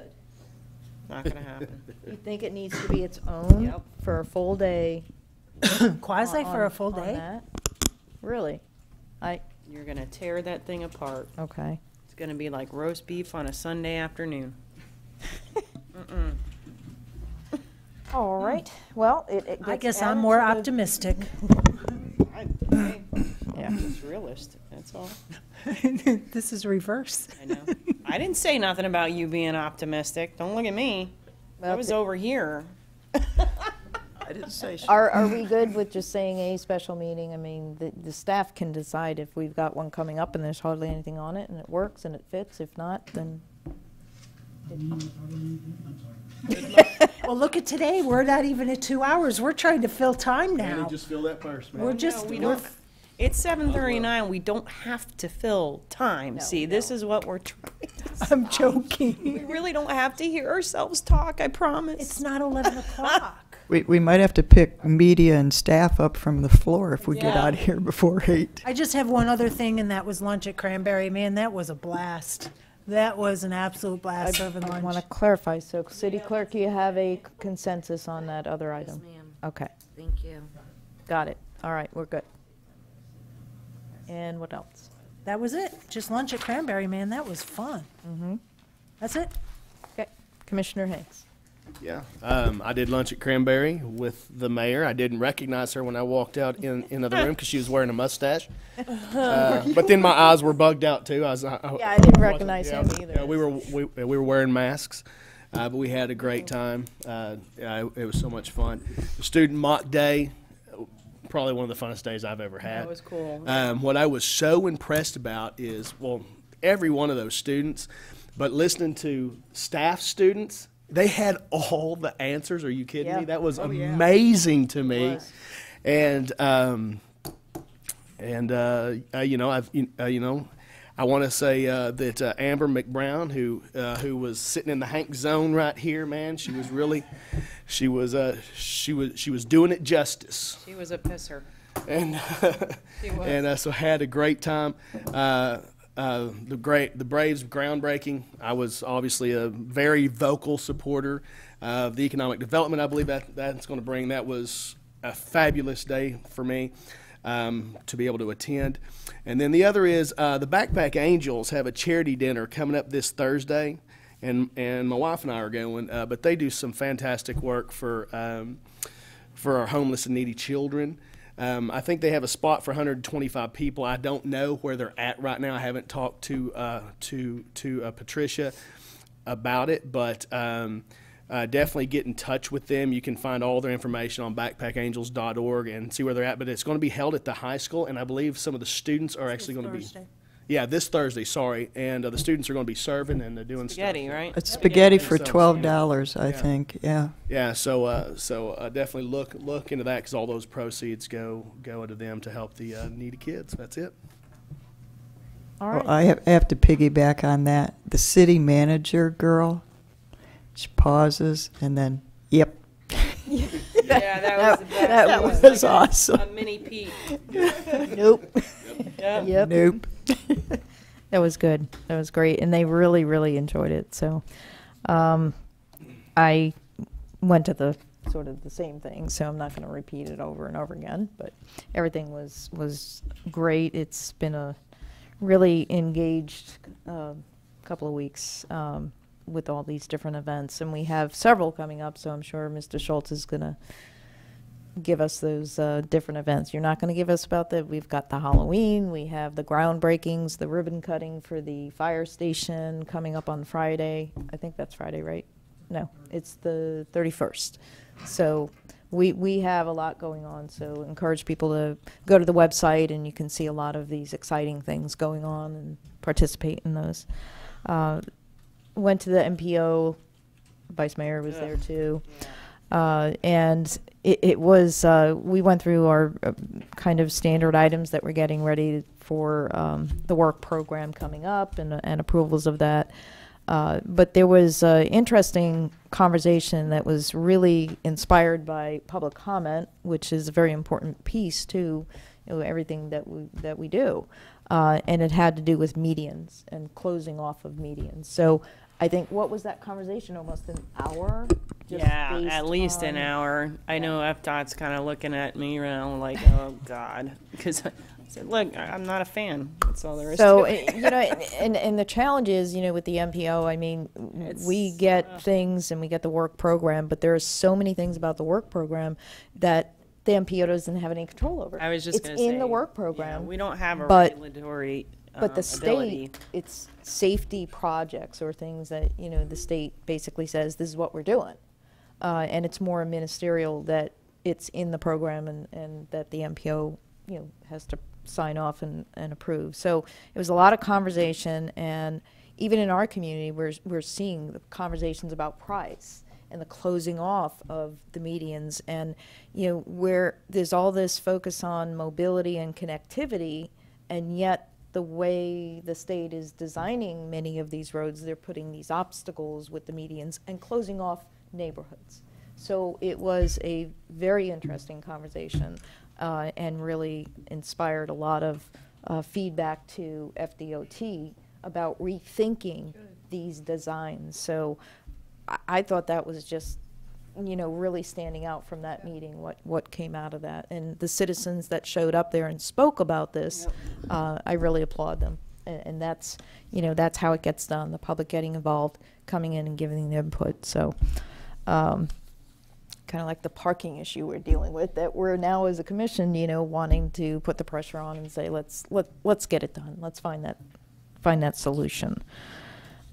Not gonna happen. You think it needs to be its own Yep. for a full day? Quasi for a full on day? that? Really? You're gonna tear that thing apart. Okay. It's gonna be like roast beef on a Sunday afternoon. All right. Well, it I gets guess I'm added more to the- optimistic. Yeah. It's realist, that's all. This is reverse. I know. I didn't say nothing about you being optimistic. Don't look at me. I Well, was over here. I didn't say so. Are we good with just saying a special meeting? I mean, the staff can decide if we've got one coming up and there's hardly anything on it and it works and it fits. If not, then. Well, look at today, we're not even at 2 hours, we're trying to fill time now. Just fill that purse, man. We're just, we we're, don't. It's 7:39. We don't have to fill time. See, this is what we're trying to I'm joking. We really don't have to hear ourselves talk, I promise. It's not 11 o'clock. We might have to pick media and staff up from the floor if we get Yeah. out of here before 8. I just have one other thing, and that was lunch at Cranberry. Man, that was a blast. That was an absolute blast serving I want lunch. to clarify. So, City Clerk, you have a consensus on that other item? Yes, ma'am. Okay. Thank you. Got it. All right, we're good. And what else? That was it. Just lunch at Cranberry, man. That was fun. That's it? Okay, Commissioner Hanks. Yeah, I did lunch at Cranberry with the mayor. I didn't recognize her when I walked out in the room because she was wearing a mustache. But then my eyes were bugged out too. I didn't recognize him either. Yeah, we were wearing masks, but we had a great time. It was so much fun. The student mock day, probably one of the funnest days I've ever had. That was cool. What I was so impressed about is, well, every one of those students, but listening to staff students. They had all the answers. Are you kidding me? That was amazing to me. And you know, I want to say that Amber McBrown, who was sitting in the Hank zone right here, man, she was really, she was doing it justice. She was a pisser. And She was. and so had a great time. The Braves groundbreaking. I was obviously a very vocal supporter of the economic development. I believe that's going to bring. That was a fabulous day for me to be able to attend. And then the other is the Backpack Angels have a charity dinner coming up this Thursday, and my wife and I are going. But they do some fantastic work for our homeless and needy children. I think they have a spot for 125 people. I don't know where they're at right now. I haven't talked to Patricia about it, but definitely get in touch with them. You can find all their information on backpackangels.org and see where they're at. But it's going to be held at the high school, and I believe some of the students are actually going to be. Yeah, this Thursday, sorry. And the students are going to be serving and doing spaghetti, stuff. right? It's spaghetti for $12, I think, yeah. Yeah, so definitely look into that because all those proceeds go into them to help the needy kids. That's it. All right. Well, I have to piggyback on that. The city manager girl, she pauses and then, yep. Yeah, that was the best. That was was like awesome. A mini Pete. Nope. Yep. Nope. That was good. That was great, and they really, really enjoyed it. So, I went to the sort of the same thing, so I'm not going to repeat it over and over again. But everything was great. It's been a really engaged couple of weeks with all these different events, and we have several coming up. So I'm sure Mr. Schultz is going to give us those different events. You're not going to give us about that. We've got the Halloween, we have the groundbreakings, the ribbon cutting for the fire station coming up on Friday. I think that's Friday, right? No, it's the 31st. So we have a lot going on, so encourage people to go to the website and you can see a lot of these exciting things going on and participate in those. Went to the MPO, Vice Mayor was there too. And it was, we went through our kind of standard items that we're getting ready for the work program coming up and approvals of that. But there was an interesting conversation that was really inspired by public comment, which is a very important piece to everything that we do. And it had to do with medians and closing off of medians. So I think, what was that conversation, almost an hour? Yeah, at least an hour. I know FDOT's kind of looking at me around like, oh, God. Because I said, look, I'm not a fan. That's all there is to it. So, and the challenge is, with the MPO, I mean, we get things and we get the work program, but there are so many things about the work program that the MPO doesn't have any control over. I was just going to say. It's in the work program. We don't have a regulatory but the ability. state, it's safety projects or things that, the state basically says, this is what we're doing. And it's more ministerial that it's in the program and that the MPO, has to sign off and approve. So it was a lot of conversation, and even in our community, we're seeing the conversations about price and the closing off of the medians, and where there's all this focus on mobility and connectivity, and yet the way the state is designing many of these roads, they're putting these obstacles with the medians and closing off neighborhoods. So it was a very interesting conversation and really inspired a lot of feedback to FDOT about rethinking these designs. So I thought that was just, really standing out from that meeting, what came out of that. And the citizens that showed up there and spoke about this, I really applaud them. and that's, you know, that's how it gets done, the public getting involved, coming in and giving the input. So kind of like the parking issue we're dealing with, that we're now as a commission, you know, wanting to put the pressure on and say, let's get it done. Let's find that solution.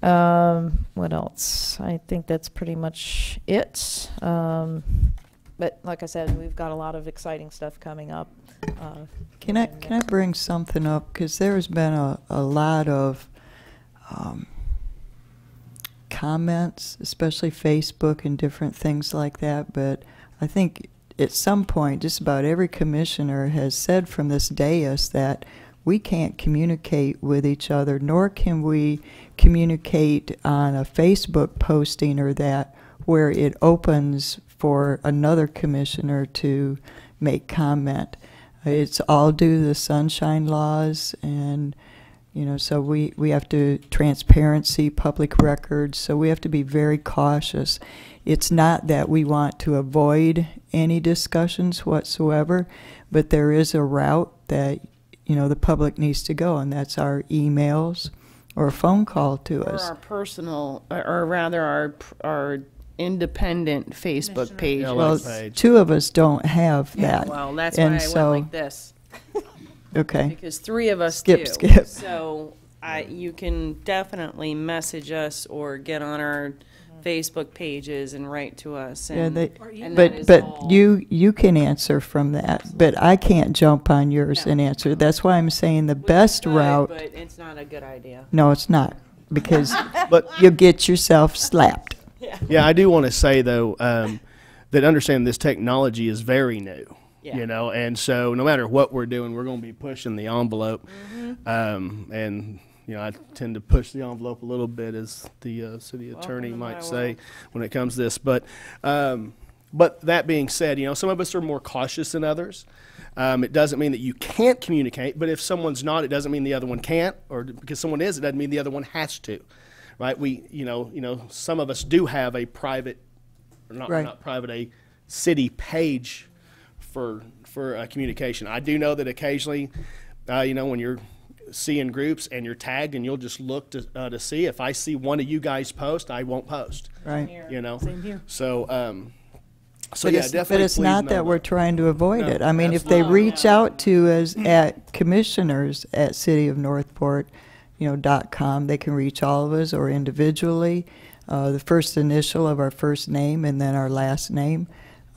What else? I think that's pretty much it. But like I said, we've got a lot of exciting stuff coming up. Can I bring something up? Because there's been a lot of comments, especially Facebook and different things like that. But I think at some point, just about every commissioner has said from this dais that we can't communicate with each other, nor can we communicate on a Facebook posting or that where it opens for another commissioner to make comment. It's all due to the sunshine laws, and you know, so we have to transparency, public records, so we have to be very cautious. It's not that we want to avoid any discussions whatsoever, but there is a route that, you know, the public needs to go, and that's our emails or a phone call to us. Or our personal, or rather our independent Facebook page. Well, two of us don't have that. Well, that's and why I so, went like this. Okay. Because 3 of us skip. So you can definitely message us or get on our Facebook pages and write to us. And, but you can answer from that, but I can't jump on yours and answer. That's why I'm saying the best route. But it's not a good idea. No, it's not, because you'll get yourself slapped. Yeah, I do want to say though that understand this technology is very new. You know, and so no matter what we're doing, we're going to be pushing the envelope. And you know, I tend to push the envelope a little bit, as the city attorney might say, when it comes to this. But that being said, you know, some of us are more cautious than others. It doesn't mean that you can't communicate, but if someone's not, it doesn't mean the other one can't, or because someone is, it doesn't mean the other one has to, right? You know, some of us do have a private, or not private, a city page for communication. I do know that occasionally, you know, when you're seeing groups and you're tagged, and you'll just look to see if I see one of you guys post, I won't post. Right. You know. Same here. So, but yeah, it's, definitely. But it's not that we're trying to avoid it. I mean, if they reach out to us at commissioners at City of Northport, you know, .com, they can reach all of us, or individually. The first initial of our first name and then our last name.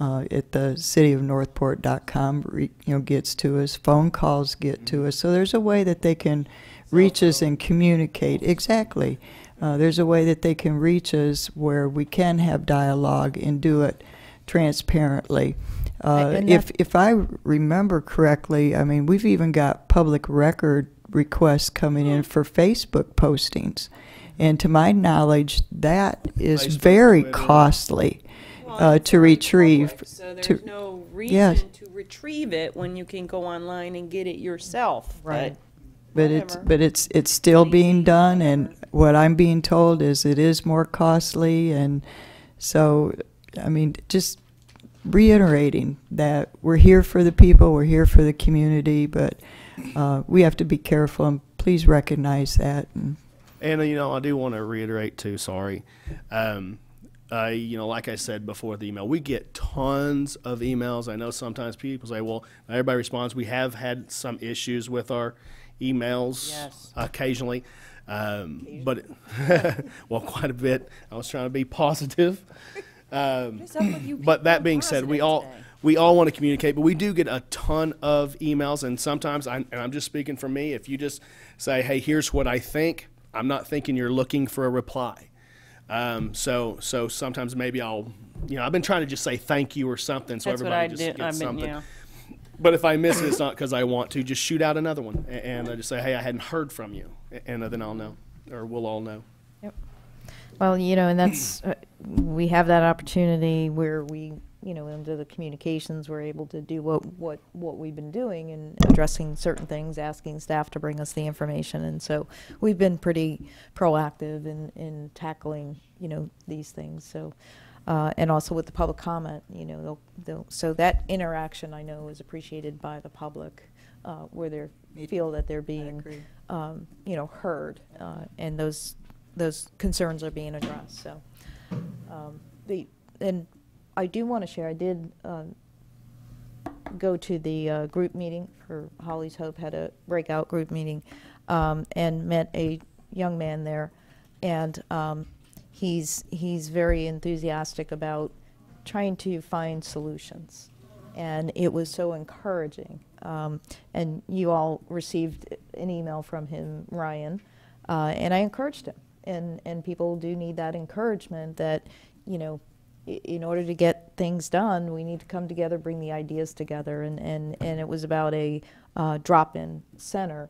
At the cityofnorthport.com, you know, gets to us. Phone calls get to us. So there's a way that they can reach us and communicate. Exactly. There's a way that they can reach us where we can have dialogue and do it transparently. If I remember correctly, I mean, we've even got public record requests coming in for Facebook postings. And to my knowledge, that is very costly. To retrieve. So there's no reason to retrieve it when you can go online and get it yourself. Right. But it's still being done, and what I'm being told is it is more costly, and so I mean, just reiterating that we're here for the people, we're here for the community, but we have to be careful, and please recognize that. And you know, I do want to reiterate too. Sorry. You know, like I said before the email, we get tons of emails. I know sometimes people say, well, not everybody responds. We have had some issues with our emails occasionally, but well, quite a bit. I was trying to be positive. But that being said, we all want to communicate, but we do get a ton of emails, and sometimes, and I'm just speaking for me, if you just say, hey, here's what I think, I'm not thinking you're looking for a reply. So sometimes maybe I'll, you know, I've been trying to just say thank you or something, so everybody just gets something. Yeah. But if I miss it, it's not because I want to. Just shoot out another one, and I just say, hey, I hadn't heard from you, and then I'll know, or we'll all know. Yep. Well, you know, and that's we have that opportunity where we, you know, into the communications, we're able to do what we've been doing and addressing certain things, asking staff to bring us the information, and so we've been pretty proactive in tackling, you know, these things. So, and also with the public comment, you know, so that interaction I know is appreciated by the public, where they feel that they're being you know, heard, and those concerns are being addressed. So, and I do want to share. I did go to the group meeting for Holly's Hope. Had a breakout group meeting, and met a young man there, and he's very enthusiastic about trying to find solutions, and it was so encouraging. And you all received an email from him, Ryan, and I encouraged him. And people do need that encouragement that, you know, in order to get things done, we need to come together, bring the ideas together, and it was about a drop-in center.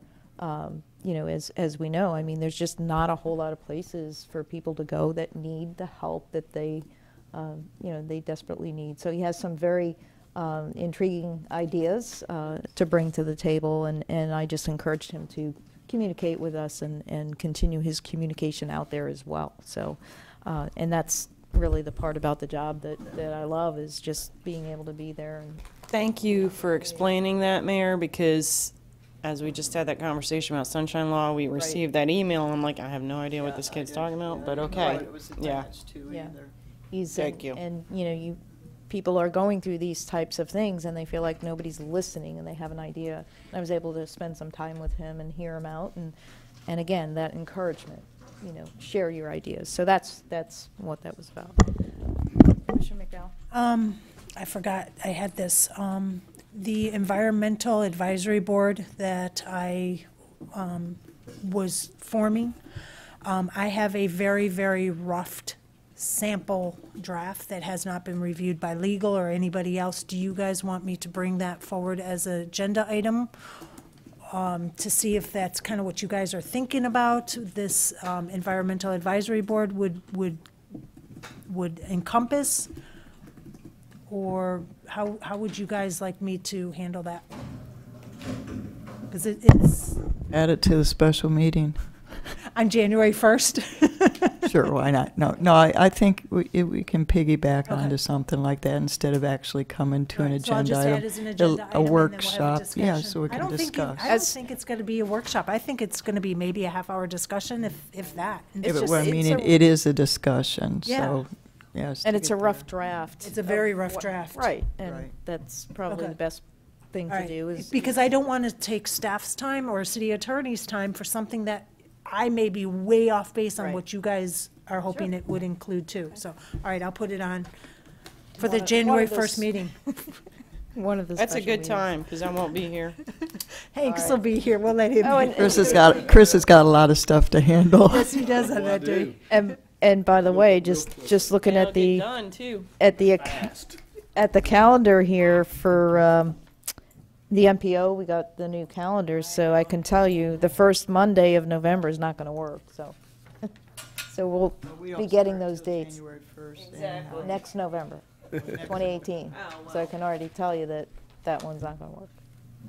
You know, as we know, I mean, there's just not a whole lot of places for people to go that need the help that they, you know, they desperately need. So he has some very intriguing ideas to bring to the table, and I just encouraged him to communicate with us and continue his communication out there as well. So, and that's really the part about the job that I love, is just being able to be there. And Thank you for explaining that, Mayor, because as we just had that conversation about sunshine law, we received that email, and I'm like, I have no idea what this kid's talking about, but okay. Yeah. He's Thank you. And you know, people are going through these types of things, and they feel like nobody's listening, and they have an idea. And I was able to spend some time with him and hear him out, and again, that encouragement. You know, share your ideas. So that's what that was about. Commissioner McDowell? I forgot I had this. The Environmental Advisory Board that I was forming, I have a very, very rough sample draft that has not been reviewed by legal or anybody else. Do you guys want me to bring that forward as an agenda item? To see if that's kind of what you guys are thinking about, this Environmental Advisory Board would encompass, or how would you guys like me to handle that? Because it's Add it to the special meeting. on January 1st. Sure, why not? No, I think we can piggyback onto something like that instead of actually coming to an So I'll agenda just item. add as an agenda item, A and then workshop, we'll have a yeah, discussion. so we can discuss. I don't think it's going to be a workshop. I think it's going to be maybe a half-hour discussion, if that. Yeah, but I mean, it is a discussion, so, yes. And it's a rough draft. It's a very rough draft. Right, and that's probably Okay. the best thing All to right. do is. Because I don't want to take staff's time or city attorney's time for something that I may be way off base on Right. what you guys are hoping it would include too. So, all right, I'll put it on for the One of January those- 1st meeting. One of the That's a special good meetings. time, because I won't be here. Hanks will be here. We'll let him. Oh, and- Chris has got a lot of stuff to handle. Yes, he does on that day. And by the way, just looking It'll at the get done, too. at the calendar here for the MPO, we got the new calendar, so I can tell you the first Monday of November is not going to work. So, so we'll be getting those dates January 1st. Exactly. next November, 2018. So I can already tell you that one's not going to work.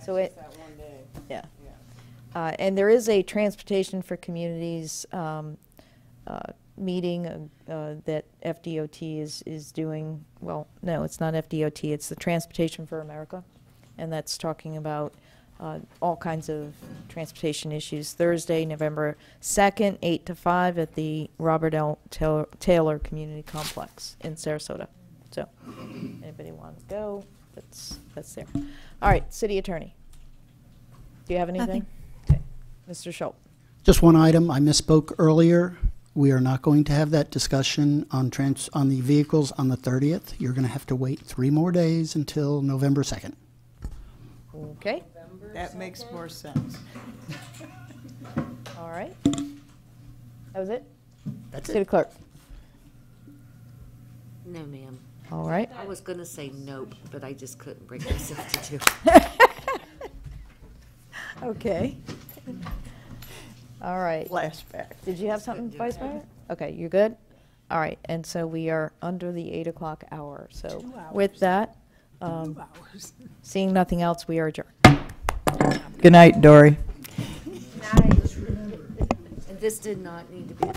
So it, That one day. yeah. And there is a Transportation for Communities meeting that FDOT is doing. Well, no, it's not FDOT. It's the Transportation for America, and that's talking about all kinds of transportation issues. Thursday, November 2nd, 8 to 5 at the Robert L. Taylor Community Complex in Sarasota. So, anybody want to go? That's there. All right, City Attorney. Do you have anything? Okay. Mr. Schultz. Just one item, I misspoke earlier. We are not going to have that discussion on the vehicles on the 30th. You're going to have to wait 3 more days until November 2nd. Okay. That makes more sense. All right. That was it? That's City it. Clerk. No, ma'am. All right. I was going to say nope, but I just couldn't bring myself to do it. Okay. All right. Flashback. Did you have something, Vice Mayor? Okay, you're good? All right, and so we are under the 8 o'clock hour. So 2 hours. with that, 2 hours. seeing nothing else, we are adjourned. Good night, Dory. And this did not need to be.